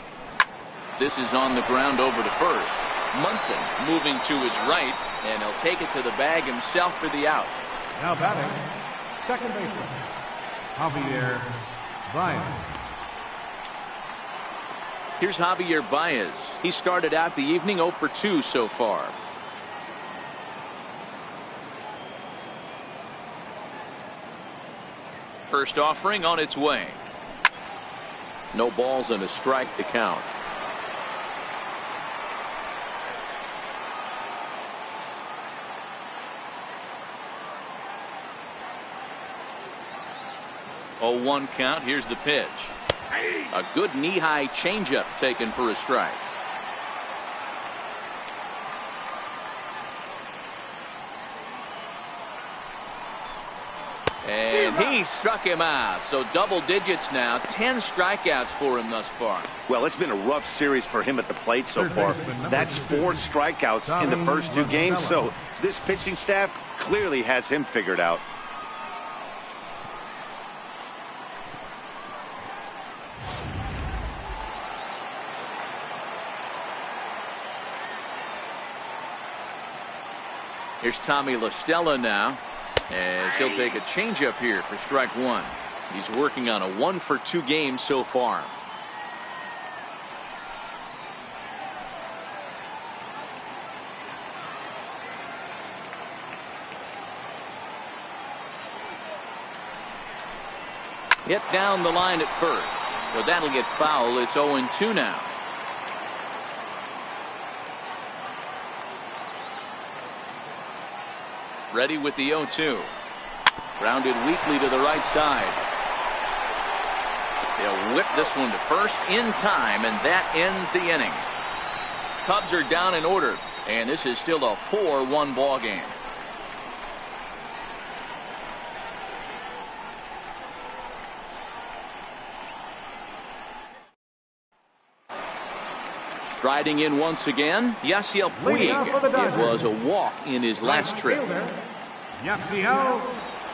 Speaker 1: This is on the ground over to first. Munson moving to his right, and he'll take it to the bag himself for the out.
Speaker 4: Now batting, second baseman, Javier Baez.
Speaker 1: Here's Javier Baez. He started out the evening 0 for 2 so far. First offering on its way. No balls and a strike to count. Oh, 1 count. Here's the pitch. A good knee-high changeup taken for a strike. And he struck him out. So double digits now. 10 strikeouts for him thus far.
Speaker 2: Well, it's been a rough series for him at the plate so far. That's 4 strikeouts in the first 2 games. So this pitching staff clearly has him figured out.
Speaker 1: Here's Tommy La Stella now, as he'll take a changeup here for strike 1. He's working on a 1 for 2 game so far. Hit down the line at first. So that'll get foul. It's 0-2 now. Ready with the 0-2. Grounded weakly to the right side. They'll whip this one to first in time, and that ends the inning. Cubs are down in order, and this is still a 4-1 ball game. Striding in once again, Yasiel Puig. It was a walk in his last trip.
Speaker 4: Yasiel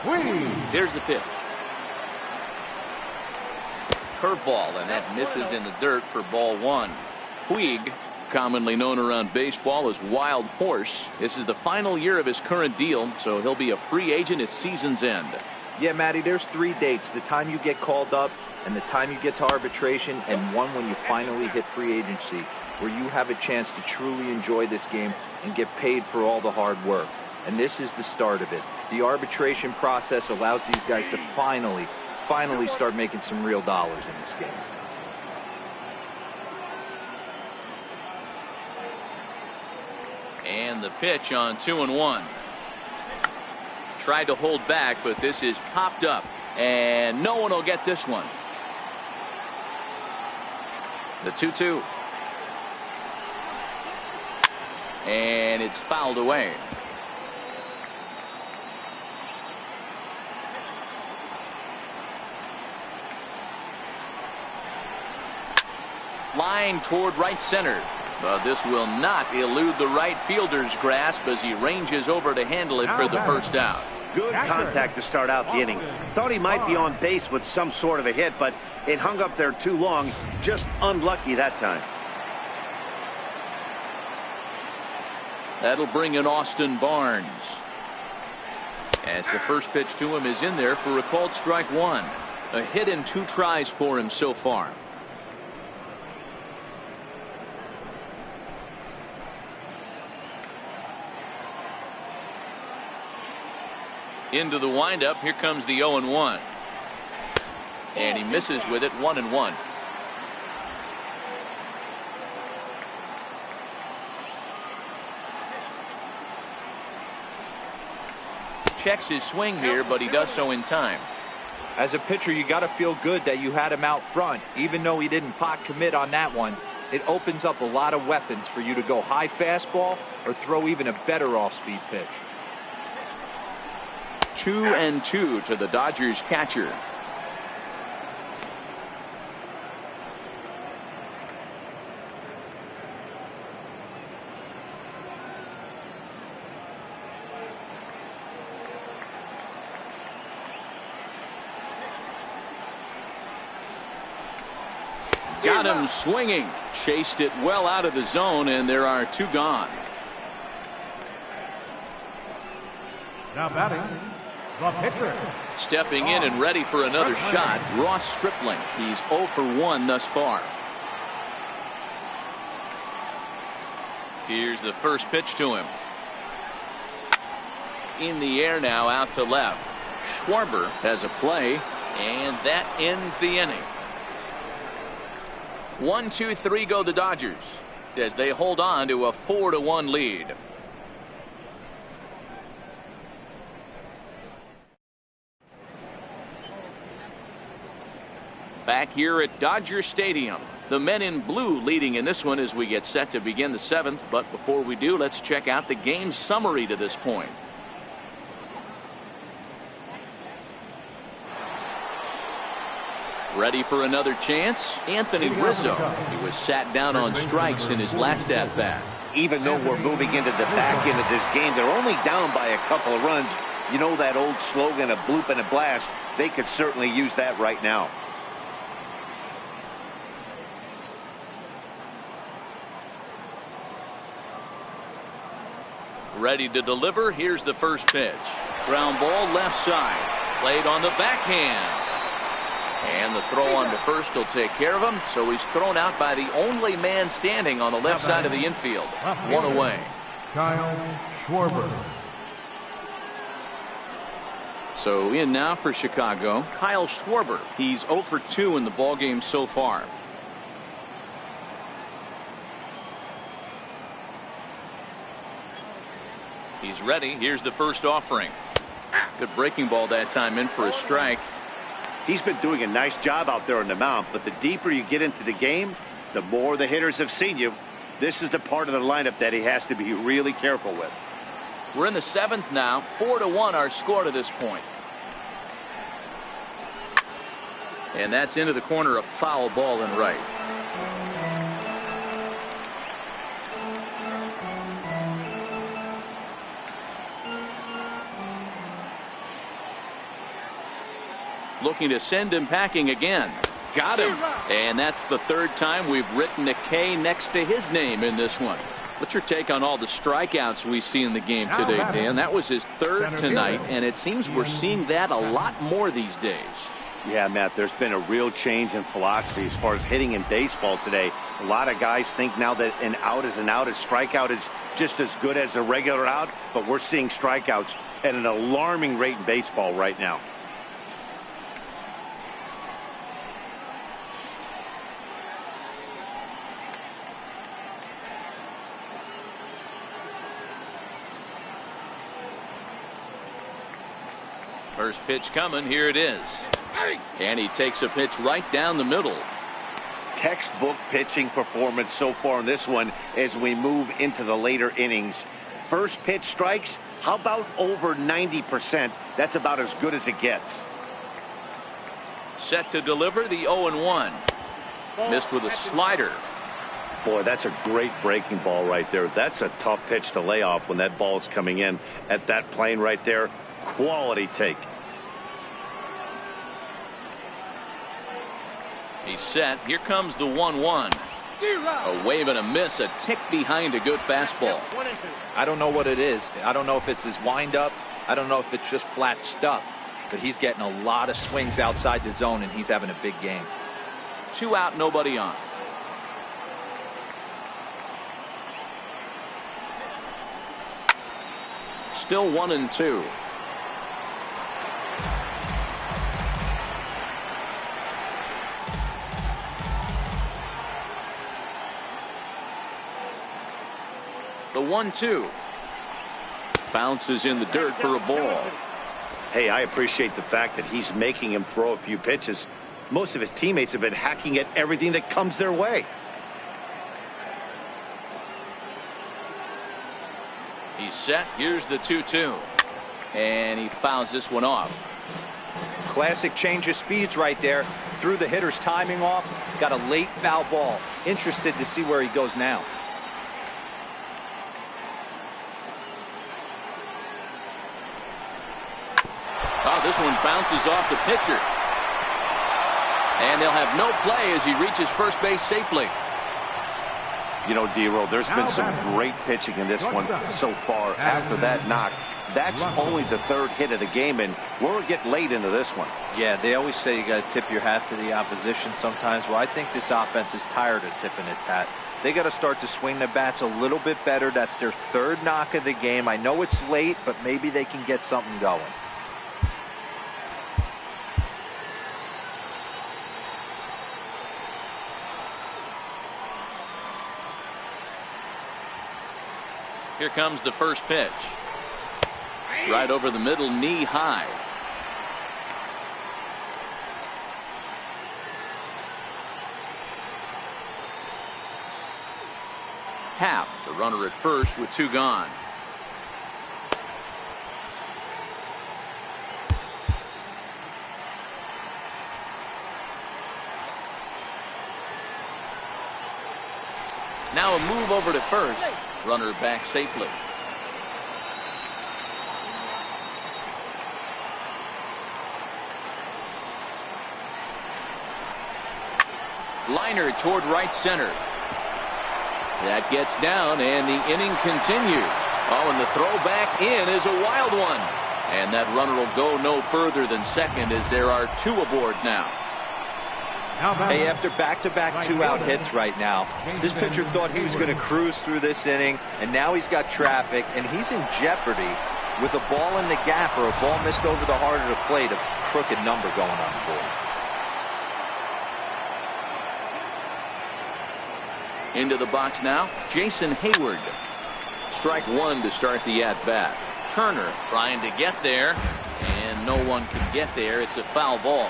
Speaker 4: Puig.
Speaker 1: Here's the pitch. Curveball, and that misses in the dirt for ball 1. Puig, commonly known around baseball as Wild Horse. This is the final year of his current deal, so he'll be a free agent at season's end.
Speaker 3: Yeah, Matty, there's 3 dates: the time you get called up, and the time you get to arbitration, and one when you finally hit free agency, where you have a chance to truly enjoy this game and get paid for all the hard work. And this is the start of it. The arbitration process allows these guys to finally finally start making some real dollars in this game.
Speaker 1: And the pitch on 2-1. Tried to hold back, but this is popped up, and no one will get this one. The 2-2. And it's fouled away. Line toward right center. But this will not elude the right fielder's grasp as he ranges over to handle it for the first out.
Speaker 2: Good contact to start out the inning. Thought he might be on base with some sort of a hit, but it hung up there too long. Just unlucky that time.
Speaker 1: That'll bring in Austin Barnes. As the first pitch to him is in there for a called strike one. A hit in 2 tries for him so far. Into the windup. Here comes the 0-1. And he misses with it. 1-1. Checks his swing here, but he does so in time.
Speaker 3: As a pitcher, you got to feel good that you had him out front. Even though he didn't pot commit on that one, it opens up a lot of weapons for you to go high fastball or throw even a better off-speed pitch.
Speaker 1: 2-2 to the Dodgers catcher. Got him swinging. Chased it well out of the zone, and there are 2 gone.
Speaker 4: Now batting, the pitcher.
Speaker 1: Stepping in and ready for another shot, Ross Stripling. He's 0 for 1 thus far. Here's the first pitch to him. In the air now, out to left. Schwarber has a play, and that ends the inning. 1-2-3 go the Dodgers as they hold on to a 4-1 lead. Back here at Dodger Stadium, the men in blue leading in this one as we get set to begin the 7th. But before we do, let's check out the game summary to this point. Ready for another chance? Anthony Rizzo. He was sat down on strikes in his last at-bat.
Speaker 2: Even though we're moving into the back end of this game, they're only down by a couple of runs. You know that old slogan, a bloop and a blast. They could certainly use that right now.
Speaker 1: Ready to deliver. Here's the first pitch. Ground ball left side. Played on the backhand. And the throw on to first will take care of him. So he's thrown out by the only man standing on the left side of the infield. 1 away.
Speaker 4: Kyle Schwarber.
Speaker 1: So in now for Chicago, Kyle Schwarber. He's 0 for 2 in the ballgame so far. He's ready. Here's the first offering. Good breaking ball that time, in for a strike.
Speaker 2: He's been doing a nice job out there on the mound, but the deeper you get into the game, the more the hitters have seen you. This is the part of the lineup that he has to be really careful with.
Speaker 1: We're in the 7th now. 4-1 our score to this point. And that's into the corner, a foul ball and right. Looking to send him packing again. Got him. And that's the 3rd time we've written a K next to his name in this one. What's your take on all the strikeouts we see in the game today, Dan? That was his 3rd tonight, and it seems we're seeing that a lot more these days.
Speaker 2: Yeah, Matt, there's been a real change in philosophy as far as hitting in baseball today. A lot of guys think now that an out is an out, a strikeout is just as good as a regular out, but we're seeing strikeouts at an alarming rate in baseball right now.
Speaker 1: First pitch coming. Here it is. And he takes a pitch right down the middle.
Speaker 2: Textbook pitching performance so far in this one as we move into the later innings. First pitch strikes, how about over 90%? That's about as good as it gets.
Speaker 1: Set to deliver the 0-1. Missed with a slider.
Speaker 2: Boy, that's a great breaking ball right there. That's a tough pitch to lay off when that ball is coming in at that plane right there. Quality take.
Speaker 1: He's set. Here comes the 1-1. A wave and a miss, a tick behind a good fastball.
Speaker 3: I don't know what it is. I don't know if it's his windup. I don't know if it's just flat stuff. But he's getting a lot of swings outside the zone, and he's having a big game.
Speaker 1: 2 out, nobody on. Still 1-2. The 1-2 bounces in the dirt for a ball.
Speaker 2: Hey, I appreciate the fact that he's making him throw a few pitches. Most of his teammates have been hacking at everything that comes their way.
Speaker 1: He's set. Here's the 2-2. And he fouls this one off.
Speaker 3: Classic change of speeds right there. Threw the hitter's timing off. Got a late foul ball. Interested to see where he goes now.
Speaker 1: Oh, this one bounces off the pitcher. And they'll have no play as he reaches first base safely.
Speaker 2: You know, D-Roll, there's been some great pitching in this one so far. After that knock, that's only the 3rd hit of the game, and we're getting late into this one.
Speaker 3: Yeah, they always say you got to tip your hat to the opposition sometimes. Well, I think this offense is tired of tipping its hat. They got to start to swing the bats a little bit better. That's their 3rd knock of the game. I know it's late, but maybe they can get something going.
Speaker 1: Here comes the first pitch. Right over the middle, knee high. Happ, the runner at first with 2 gone. Now a move over to first. Runner back safely. Liner toward right center. That gets down, and the inning continues. Oh, and the throw back in is a wild one. And that runner will go no further than second as there are 2 aboard now.
Speaker 3: Hey, after back-to-back 2-out hits right now, this pitcher thought he was going to cruise through this inning, and now he's got traffic, and he's in jeopardy with a ball in the gap or a ball missed over the heart of the plate, a crooked number going on the board.
Speaker 1: Into the box now, Jason Hayward. Strike 1 to start the at-bat. Turner trying to get there, and no one can get there. It's a foul ball.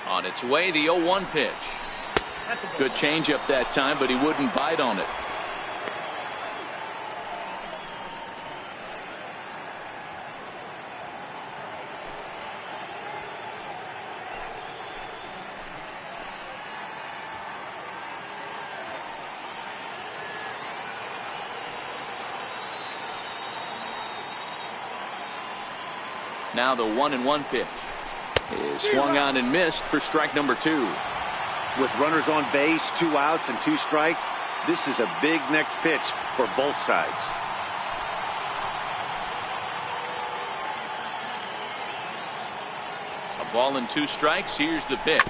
Speaker 1: On its way, the 0-1 pitch. Good changeup that time, but he wouldn't bite on it. Now the 1-1 pitch is swung on and missed for strike number 2.
Speaker 2: With runners on base, 2 outs and 2 strikes, this is a big next pitch for both sides.
Speaker 1: A ball and 2 strikes. Here's the pitch.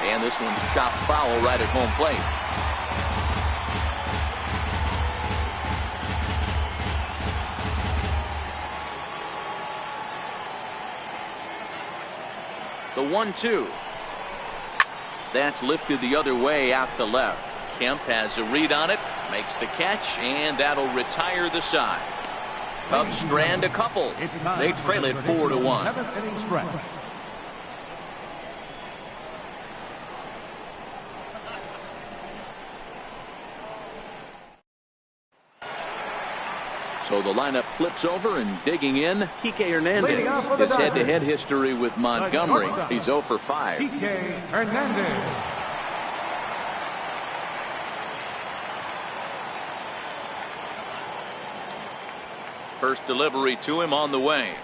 Speaker 1: And this one's chopped foul right at home plate. The 1-2. That's lifted the other way out to left. Kemp has a read on it, makes the catch, and that'll retire the side. Cubs strand a couple. They trail it 4-1.
Speaker 4: Seventh inning stretch.
Speaker 1: So the lineup flips over, and digging in, Kike Hernandez.
Speaker 4: Leading off for the
Speaker 1: His head-to-head
Speaker 4: Dodgers,
Speaker 1: history with Montgomery.
Speaker 4: shortstop,
Speaker 1: He's 0 for 5.
Speaker 4: Kike Hernandez.
Speaker 1: First delivery to him on the way.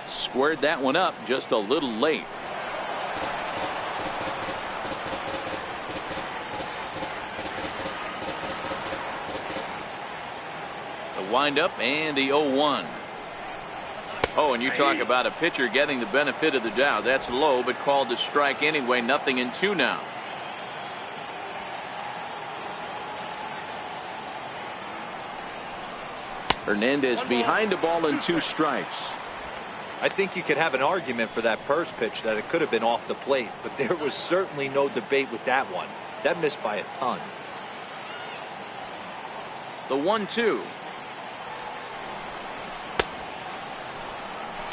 Speaker 1: Squared that one up just a little late. The windup and the 0-1. Oh, and you talk about a pitcher getting the benefit of the doubt. That's low, but called to strike anyway. 0-2 now. Hernandez behind the ball and 2 strikes.
Speaker 3: I think you could have an argument for that first pitch that it could have been off the plate, but there was certainly no debate with that one. That missed by a ton.
Speaker 1: The 1-2.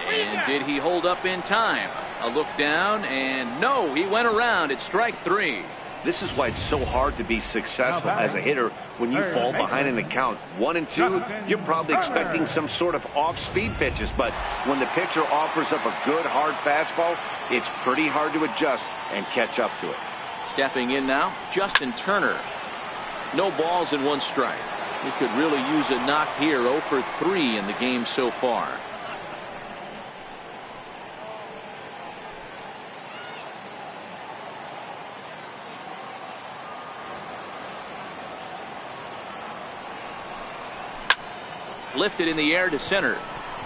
Speaker 1: And did he hold up in time? A look down, and no, he went around. It's strike 3.
Speaker 2: This is why it's so hard to be successful as a hitter when you fall behind in the count 1-2. You're probably expecting some sort of off-speed pitches, but when the pitcher offers up a good hard fastball, it's pretty hard to adjust and catch up to it.
Speaker 1: Stepping in now, Justin Turner. No balls and 1 strike. He could really use a knock here. 0 for 3 in the game so far. Lifted in the air to center.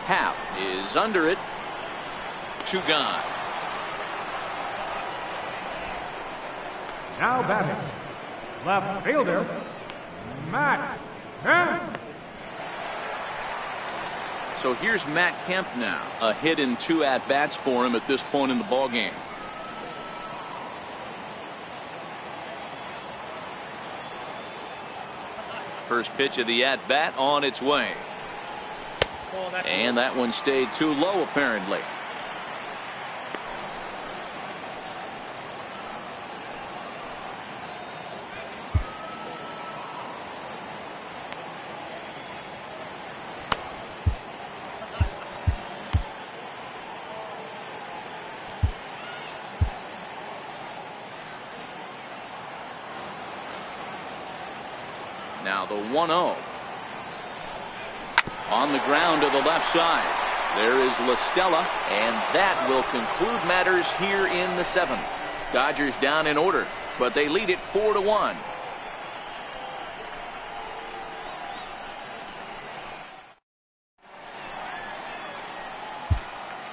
Speaker 1: Happ is under it. 2 gone.
Speaker 4: Now batting, left fielder, Matt Kemp.
Speaker 1: So here's Matt Kemp now. A hit and 2 at-bats for him at this point in the ballgame. First pitch of the at-bat on its way. And that one stayed too low, apparently. Now the 1-0. On the ground to the left side. There is La Stella, and that will conclude matters here in the 7th. Dodgers down in order, but they lead it 4-1.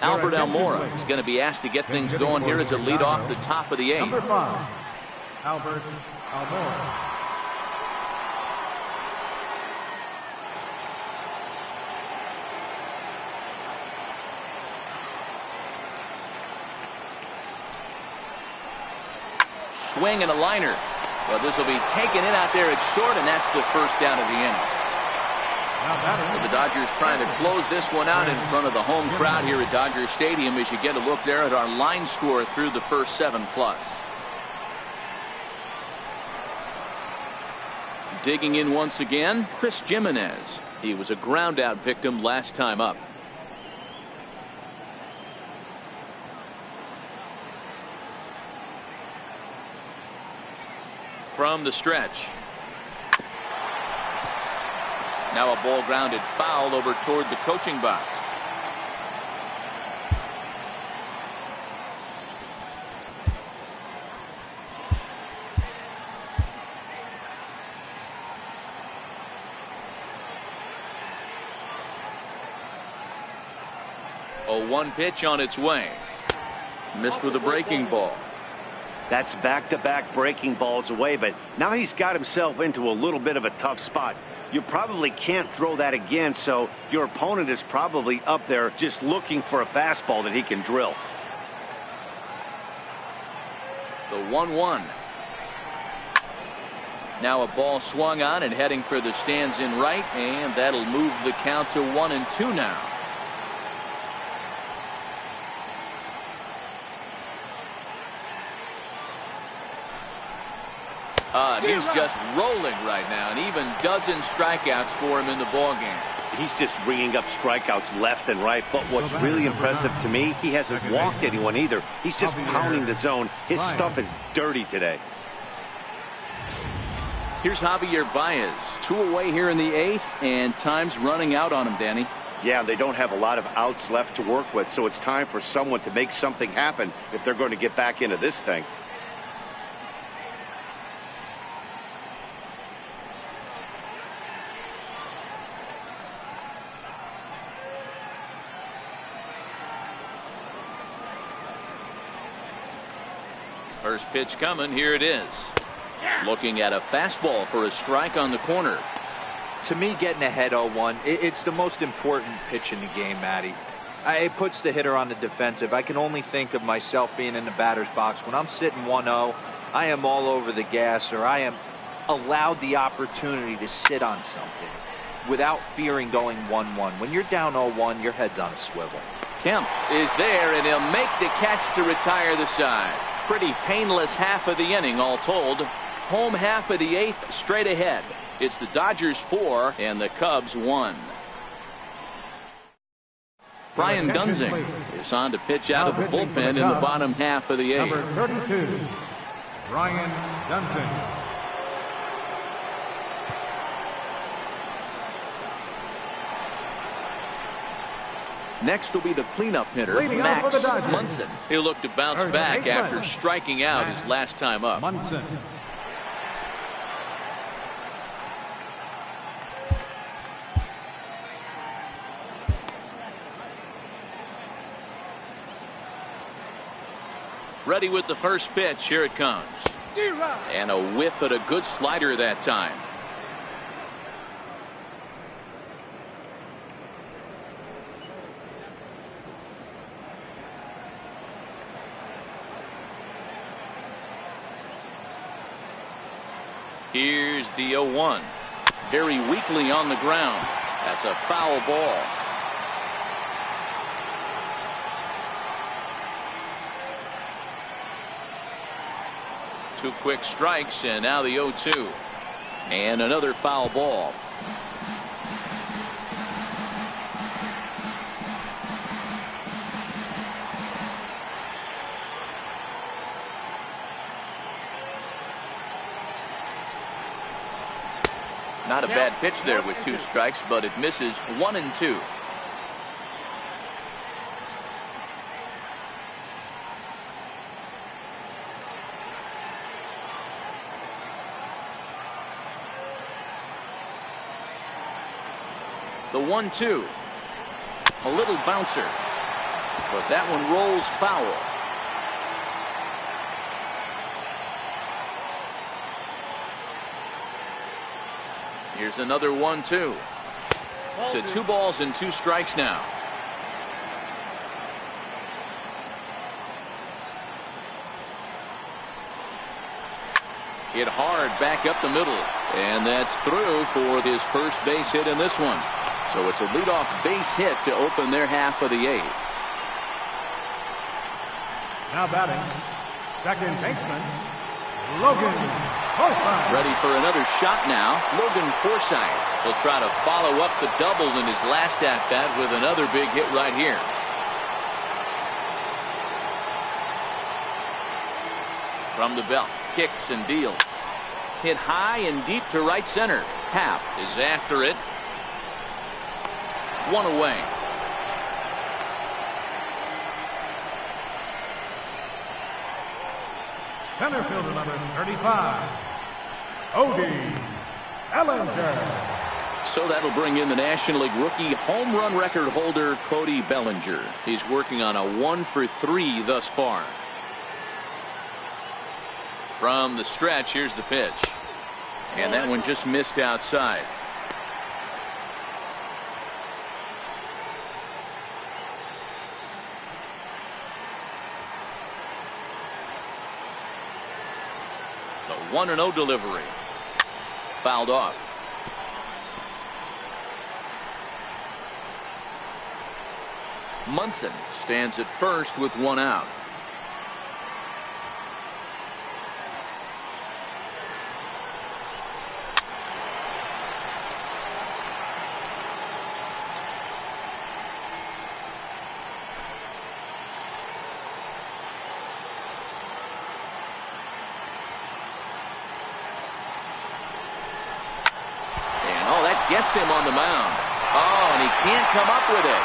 Speaker 1: Albert Almora is going to be asked to get things going here as a lead off the top of the 8th.
Speaker 4: Number 5, Albert Almora.
Speaker 1: Swing and a liner. Well, this will be taken in out there at short, and that's the first out of the inning. Well, the Dodgers trying to close this one out in front of the home crowd here at Dodger Stadium as you get a look there at our line score through the first 7+. Digging in once again, Chris Jimenez. He was a ground out victim last time up. From the stretch. Now a ball grounded foul over toward the coaching box. A 1 pitch on its way. Missed with a breaking ball.
Speaker 2: That's back-to-back breaking balls away, but now he's got himself into a little bit of a tough spot. You probably can't throw that again, so your opponent is probably up there just looking for a fastball that he can drill.
Speaker 1: The 1-1. Now a ball swung on and heading for the stands in right, and that'll move the count to 1-2 now. He's just rolling right now, and even dozen strikeouts for him in the ballgame.
Speaker 2: He's just ringing up strikeouts left and right. But what's really impressive to me, he hasn't walked anyone either. He's just pounding the zone. His stuff is dirty today.
Speaker 1: Here's Javier Baez. 2 away here in the 8th, and time's running out on him, Danny.
Speaker 2: Yeah, they don't have a lot of outs left to work with, so it's time for someone to make something happen if they're going to get back into this thing.
Speaker 1: First pitch coming. Here it is. Looking at a fastball for a strike on the corner.
Speaker 3: To me, getting ahead 0-1, it's the most important pitch in the game, Matty. It puts the hitter on the defensive. I can only think of myself being in the batter's box. When I'm sitting 1-0, I am all over the gas, or I am allowed the opportunity to sit on something without fearing going 1-1. When you're down 0-1, your head's on a swivel.
Speaker 1: Kemp is there, and he'll make the catch to retire the side. Pretty painless half of the inning, all told. Home half of the 8th, straight ahead. It's the Dodgers 4 and the Cubs 1. Brian Dunsing is on to pitch out of the bullpen in the bottom half of the 8th.
Speaker 4: Number 32, Brian Dunsing.
Speaker 1: Next will be the cleanup hitter, Max Munson. He'll look to bounce back after striking out his last time up.
Speaker 4: Munson.
Speaker 1: Ready with the first pitch. Here it comes. And a whiff at a good slider that time. Here's the 0-1. Very weakly on the ground. That's a foul ball. Two quick strikes, and now the 0-2. And another foul ball. Not a bad pitch there with 2 strikes, but it misses 1-2. The 1-2. A little bouncer, but that one rolls foul. Here's another 1-2. To 2 balls and 2 strikes now. Hit hard back up the middle, and that's through for his first base hit in this one. So it's a leadoff base hit to open their half of the 8th.
Speaker 4: Now batting, second baseman, Logan Forsythe.
Speaker 1: Ready for another shot now. Logan Forsythe will try to follow up the double in his last at-bat with another big hit right here. From the belt, kicks and deals. Hit high and deep to right center. Happ is after it. 1 away.
Speaker 4: Center fielder number 35, Cody Bellinger.
Speaker 1: So that'll bring in the National League rookie home run record holder Cody Bellinger. He's working on a 1-for-3 thus far. From the stretch, here's the pitch. And that one just missed outside. 1-0 delivery. Fouled off. Munson stands at first with 1 out. Gets him on the mound. Oh, and he can't come up with it.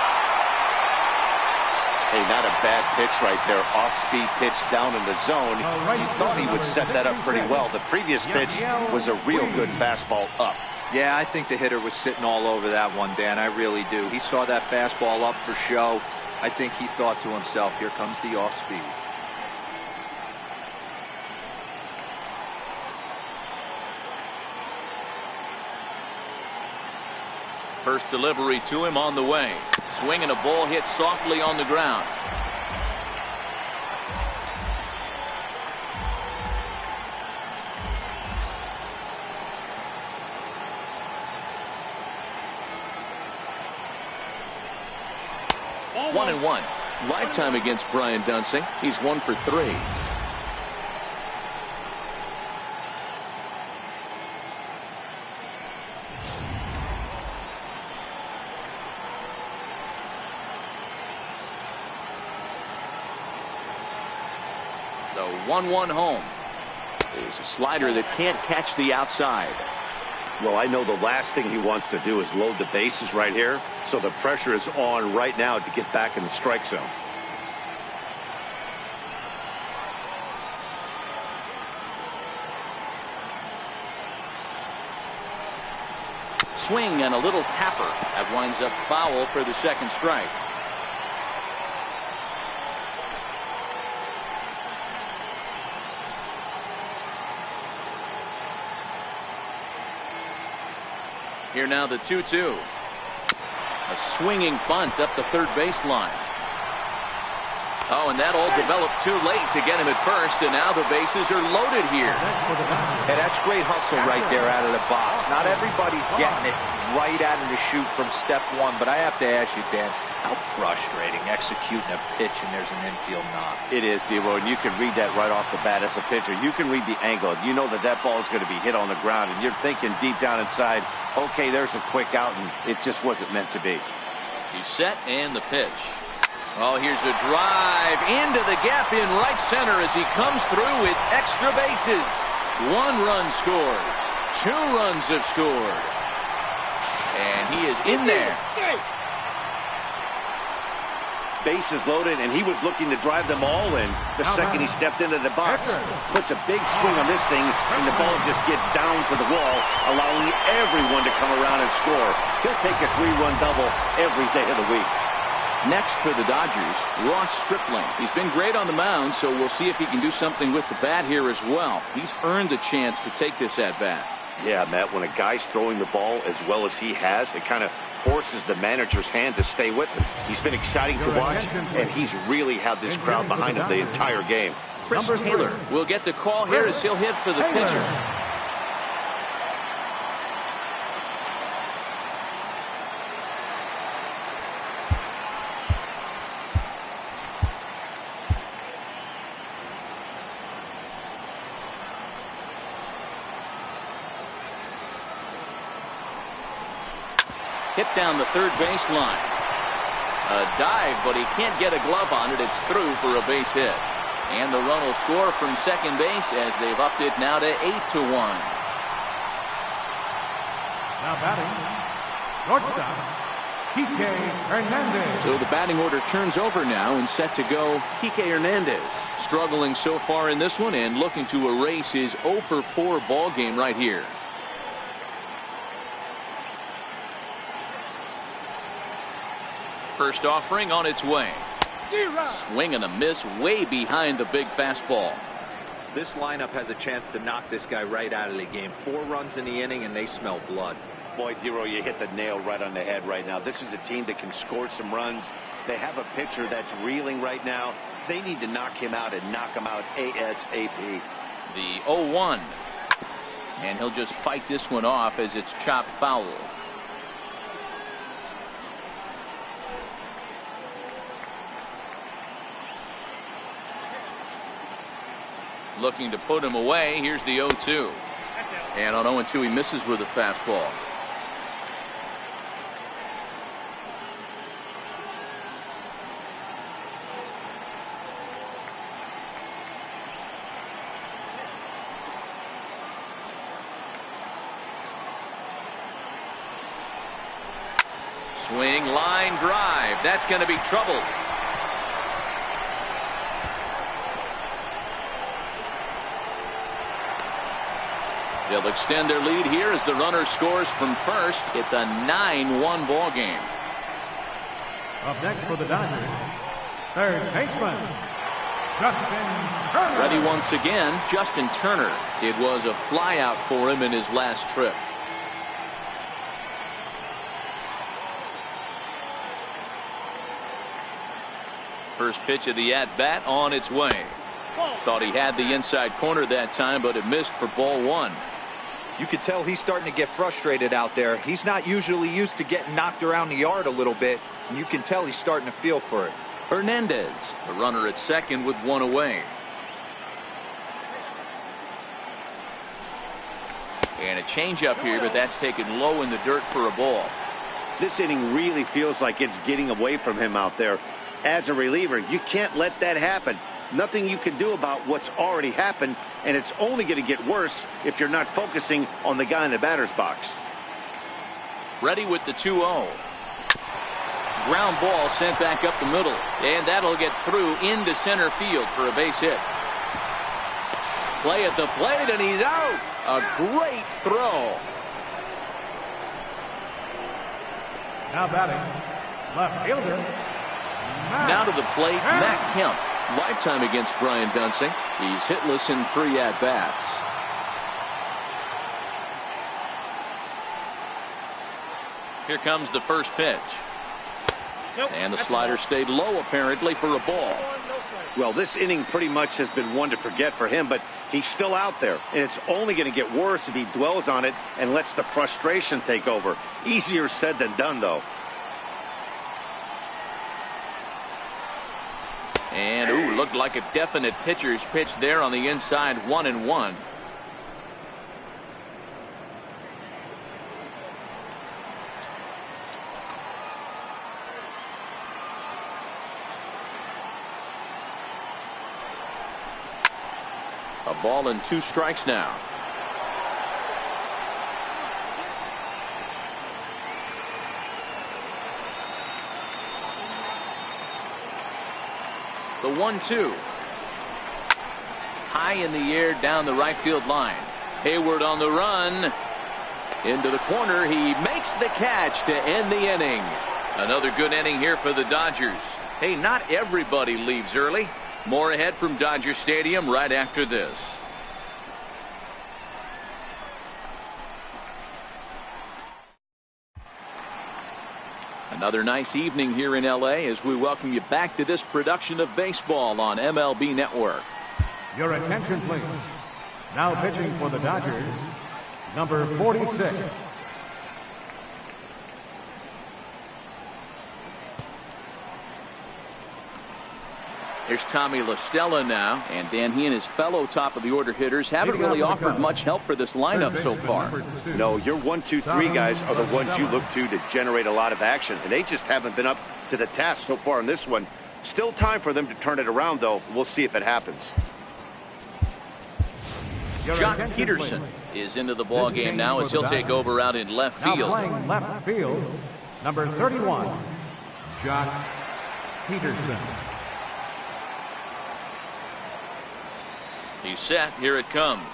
Speaker 2: Hey, not a bad pitch right there. Off-speed pitch down in the zone. You thought he would set that up pretty well. The previous pitch was a real good fastball up.
Speaker 3: Yeah, I think the hitter was sitting all over that one, Dan. I really do. He saw that fastball up for show. I think he thought to himself, here comes the off-speed.
Speaker 1: First delivery to him on the way. Swing and a ball hit softly on the ground. Ball 1-1. Lifetime against Brian Dunsing. He's 1 for 3. So 1-1 home. There's a slider that can't catch the outside.
Speaker 2: Well, I know the last thing he wants to do is load the bases right here. So the pressure is on right now to get back in the strike zone.
Speaker 1: Swing and a little tapper. That winds up foul for the second strike. Here now the 2-2. A swinging bunt up the third baseline. Oh, and that all developed too late to get him at first, and now the bases are loaded here.
Speaker 3: Hey, that's great hustle right there out of the box. Not everybody's getting it right out of the chute from step one, but I have to ask you, Dan, how frustrating executing a pitch and there's an infield knock.
Speaker 2: It is, D-Roy, and you can read that right off the bat as a pitcher. You can read the angle. You know that that ball is going to be hit on the ground, and you're thinking deep down inside, okay, there's a quick out, and it just wasn't meant to be.
Speaker 1: He's set, and the pitch. Oh, here's a drive into the gap in right center as he comes through with extra bases. 1 run scores. 2 runs have scored. And he is in there.
Speaker 2: Bases loaded, and he was looking to drive them all in the second he stepped into the box. Puts a big swing on this thing, and the ball just gets down to the wall, allowing everyone to come around and score. He'll take a 3-run double every day of the week.
Speaker 1: Next for the Dodgers, Ross Stripling. He's been great on the mound, so we'll see if he can do something with the bat here as well. He's earned the chance to take this at bat.
Speaker 2: Yeah, Matt, when a guy's throwing the ball as well as he has, it kind of forces the manager's hand to stay with him. He's been exciting to watch, and he's really had this crowd behind him the entire game.
Speaker 1: Chris Taylor will get the call here as he'll hit for the pitcher. Hit down the third baseline. A dive, but he can't get a glove on it. It's through for a base hit. And the run will score from second base as they've upped it now to 8-1.
Speaker 4: Now batting, shortstop, Kike Hernandez.
Speaker 1: So the batting order turns over now and set to go. Kike Hernandez struggling so far in this one and looking to erase his 0-for-4 ball game right here. First offering on its way. Swing and a miss way behind the big fastball.
Speaker 3: This lineup has a chance to knock this guy right out of the game. 4 runs in the inning, and they smell blood.
Speaker 2: Boy, D-Roy, you hit the nail right on the head right now. This is a team that can score some runs. They have a pitcher that's reeling right now. They need to knock him out and knock him out ASAP.
Speaker 1: The 0-1. And he'll just fight this one off as it's chopped foul. Looking to put him away. Here's the 0-2. And on 0-2 he misses with a fastball. Swing, line drive. That's going to be trouble. They'll extend their lead here as the runner scores from first. It's a 9-1 ball game.
Speaker 4: Up next for the Dodgers, third baseman, Justin Turner.
Speaker 1: Ready once again, Justin Turner. It was a flyout for him in his last trip. First pitch of the at-bat on its way. Thought he had the inside corner that time, but it missed for ball one.
Speaker 3: You could tell he's starting to get frustrated out there. He's not usually used to getting knocked around the yard a little bit, and you can tell he's starting to feel for it.
Speaker 1: Hernandez, the runner at second with one away. And a changeup here, but that's taken low in the dirt for a ball.
Speaker 2: This inning really feels like it's getting away from him out there. As a reliever, you can't let that happen. Nothing you can do about what's already happened, and it's only going to get worse if you're not focusing on the guy in the batter's box.
Speaker 1: Ready with the 2-0. Ground ball sent back up the middle, and that'll get through into center field for a base hit. Play at the plate, and he's out. A great throw.
Speaker 4: Now batting, left fielder.
Speaker 1: Now to the plate, Matt Kemp. Lifetime against Brian Dunsing. He's hitless in 3 at-bats. Here comes the first pitch. And the slider stayed low apparently for a ball.
Speaker 2: Well, this inning pretty much has been one to forget for him, but he's still out there, and it's only going to get worse if he dwells on it and lets the frustration take over. Easier said than done, though.
Speaker 1: And, ooh, looked like a definite pitcher's pitch there on the inside, 1-1. A ball and 2 strikes now. The 1-2. High in the air down the right field line. Hayward on the run. Into the corner. He makes the catch to end the inning. Another good inning here for the Dodgers. Hey, not everybody leaves early. More ahead from Dodger Stadium right after this. Another nice evening here in L.A. as we welcome you back to this production of baseball on MLB Network.
Speaker 4: Your attention, please. Now pitching for the Dodgers, number 46.
Speaker 1: Here's Tommy La Stella now, and Dan, he and his fellow top of the order hitters haven't really offered much help for this lineup so far.
Speaker 2: No, your 1, 2, 3 guys are the ones you look to generate a lot of action, and they just haven't been up to the task so far in this one. Still time for them to turn it around, though. We'll see if it happens.
Speaker 1: Jock Peterson is into the ball game now as he'll take over out in left field.
Speaker 4: Now playing left field, number 31, Jock Peterson.
Speaker 1: He's set. Here it comes.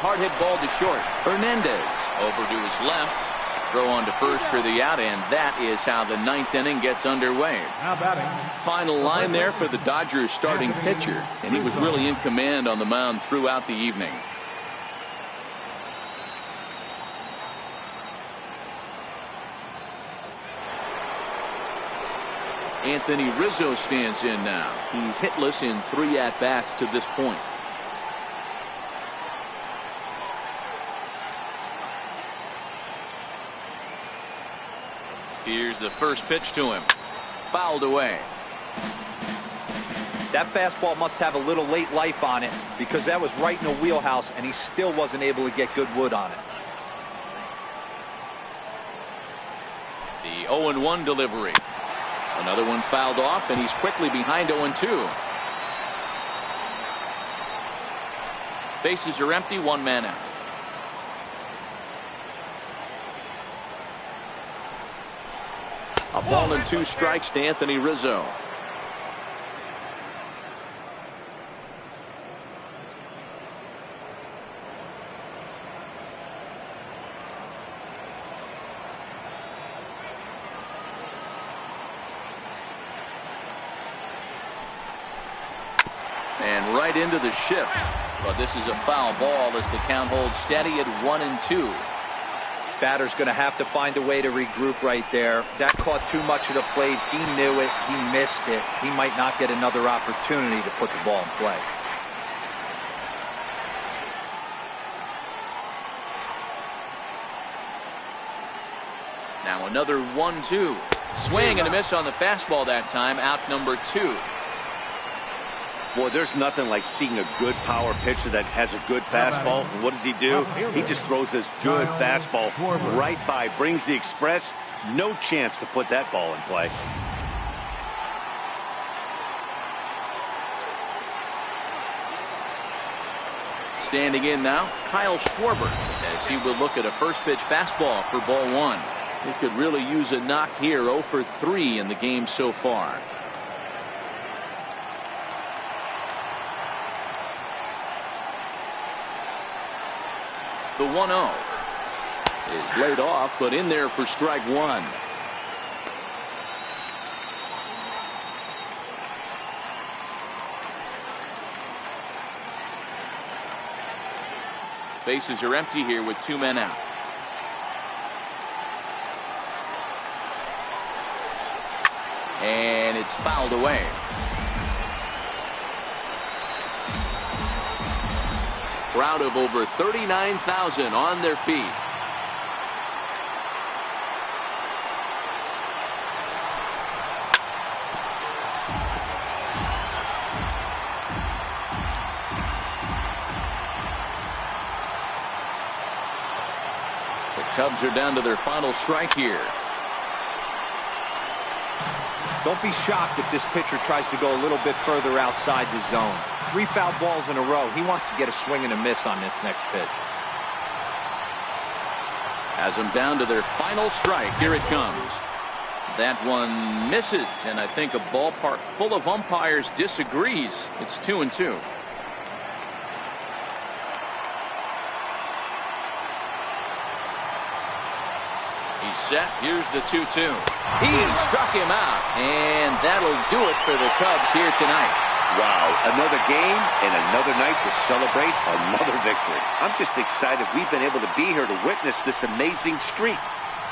Speaker 1: Hard hit ball to short. Hernandez over to his left. Throw on to first for the out, and that is how the 9th inning gets underway.
Speaker 4: Now batting.
Speaker 1: Final line there for the Dodgers starting pitcher, and he was really in command on the mound throughout the evening. Anthony Rizzo stands in now. He's hitless in 3 at-bats to this point. Here's the first pitch to him. Fouled away.
Speaker 3: That fastball must have a little late life on it, because that was right in the wheelhouse and he still wasn't able to get good wood on it.
Speaker 1: The 0-1 delivery. Another one fouled off, and he's quickly behind 0-2. Bases are empty, one man out. A ball and 2 strikes to Anthony Rizzo. And right into the shift. But this is a foul ball as the count holds steady at 1-2.
Speaker 3: Batter's going to have to find a way to regroup right there. That caught too much of the plate. He knew it. He missed it. He might not get another opportunity to put the ball in play.
Speaker 1: Now another 1-2. Swing and a miss on the fastball that time. Out number 2.
Speaker 2: Boy, there's nothing like seeing a good power pitcher that has a good fastball. And what does he do? He just throws this good fastball right by, brings the express. No chance to put that ball in play.
Speaker 1: Standing in now, Kyle Schwarber, as he will look at a first pitch fastball for ball 1. He could really use a knock here. 0 for 3 in the game so far. The 1-0 is laid off, but in there for strike 1. Bases are empty here with 2 men out. And it's fouled away. Crowd of over 39,000 on their feet. The Cubs are down to their final strike here.
Speaker 3: Don't be shocked if this pitcher tries to go a little bit further outside the zone. 3 foul balls in a row. He wants to get a swing and a miss on this next pitch.
Speaker 1: Has them down to their final strike. Here it comes. That one misses, and I think a ballpark full of umpires disagrees. It's 2-2. He's set. Here's the 2-2. He struck him out, and that'll do it for the Cubs here tonight.
Speaker 2: Wow, another game and another night to celebrate another victory. I'm just excited we've been able to be here to witness this amazing streak.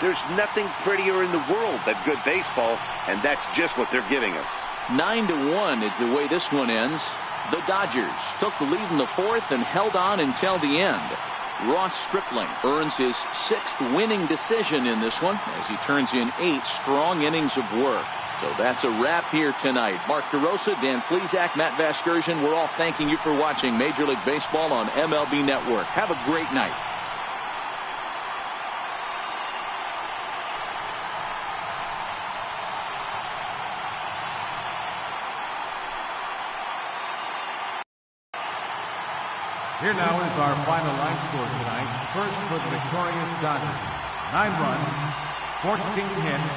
Speaker 2: There's nothing prettier in the world than good baseball, and that's just what they're giving us.
Speaker 1: 9-1 is the way this one ends. The Dodgers took the lead in the 4th and held on until the end. Ross Stripling earns his 6th winning decision in this one as he turns in 8 strong innings of work. So that's a wrap here tonight. Mark DeRosa, Dan Plesac, Matt Vasgersian, we're all thanking you for watching Major League Baseball on MLB Network. Have a great night.
Speaker 4: Here now is our final line score tonight. First for the victorious Dodgers. 9 runs, 14 hits,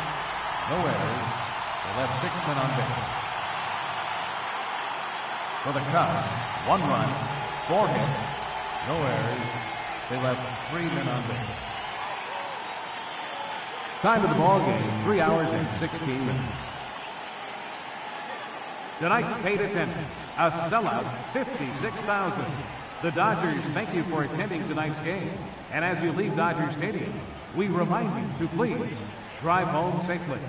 Speaker 4: no errors. They left 6 men on base. For the Cubs, 1 run, 4 hits, no errors. They left 3 men on base. Time of the ball game, 3 hours and 16 minutes. Tonight's paid attendance, a sellout, 56,000. The Dodgers thank you for attending tonight's game. And as you leave Dodger Stadium, we remind you to please drive home safely.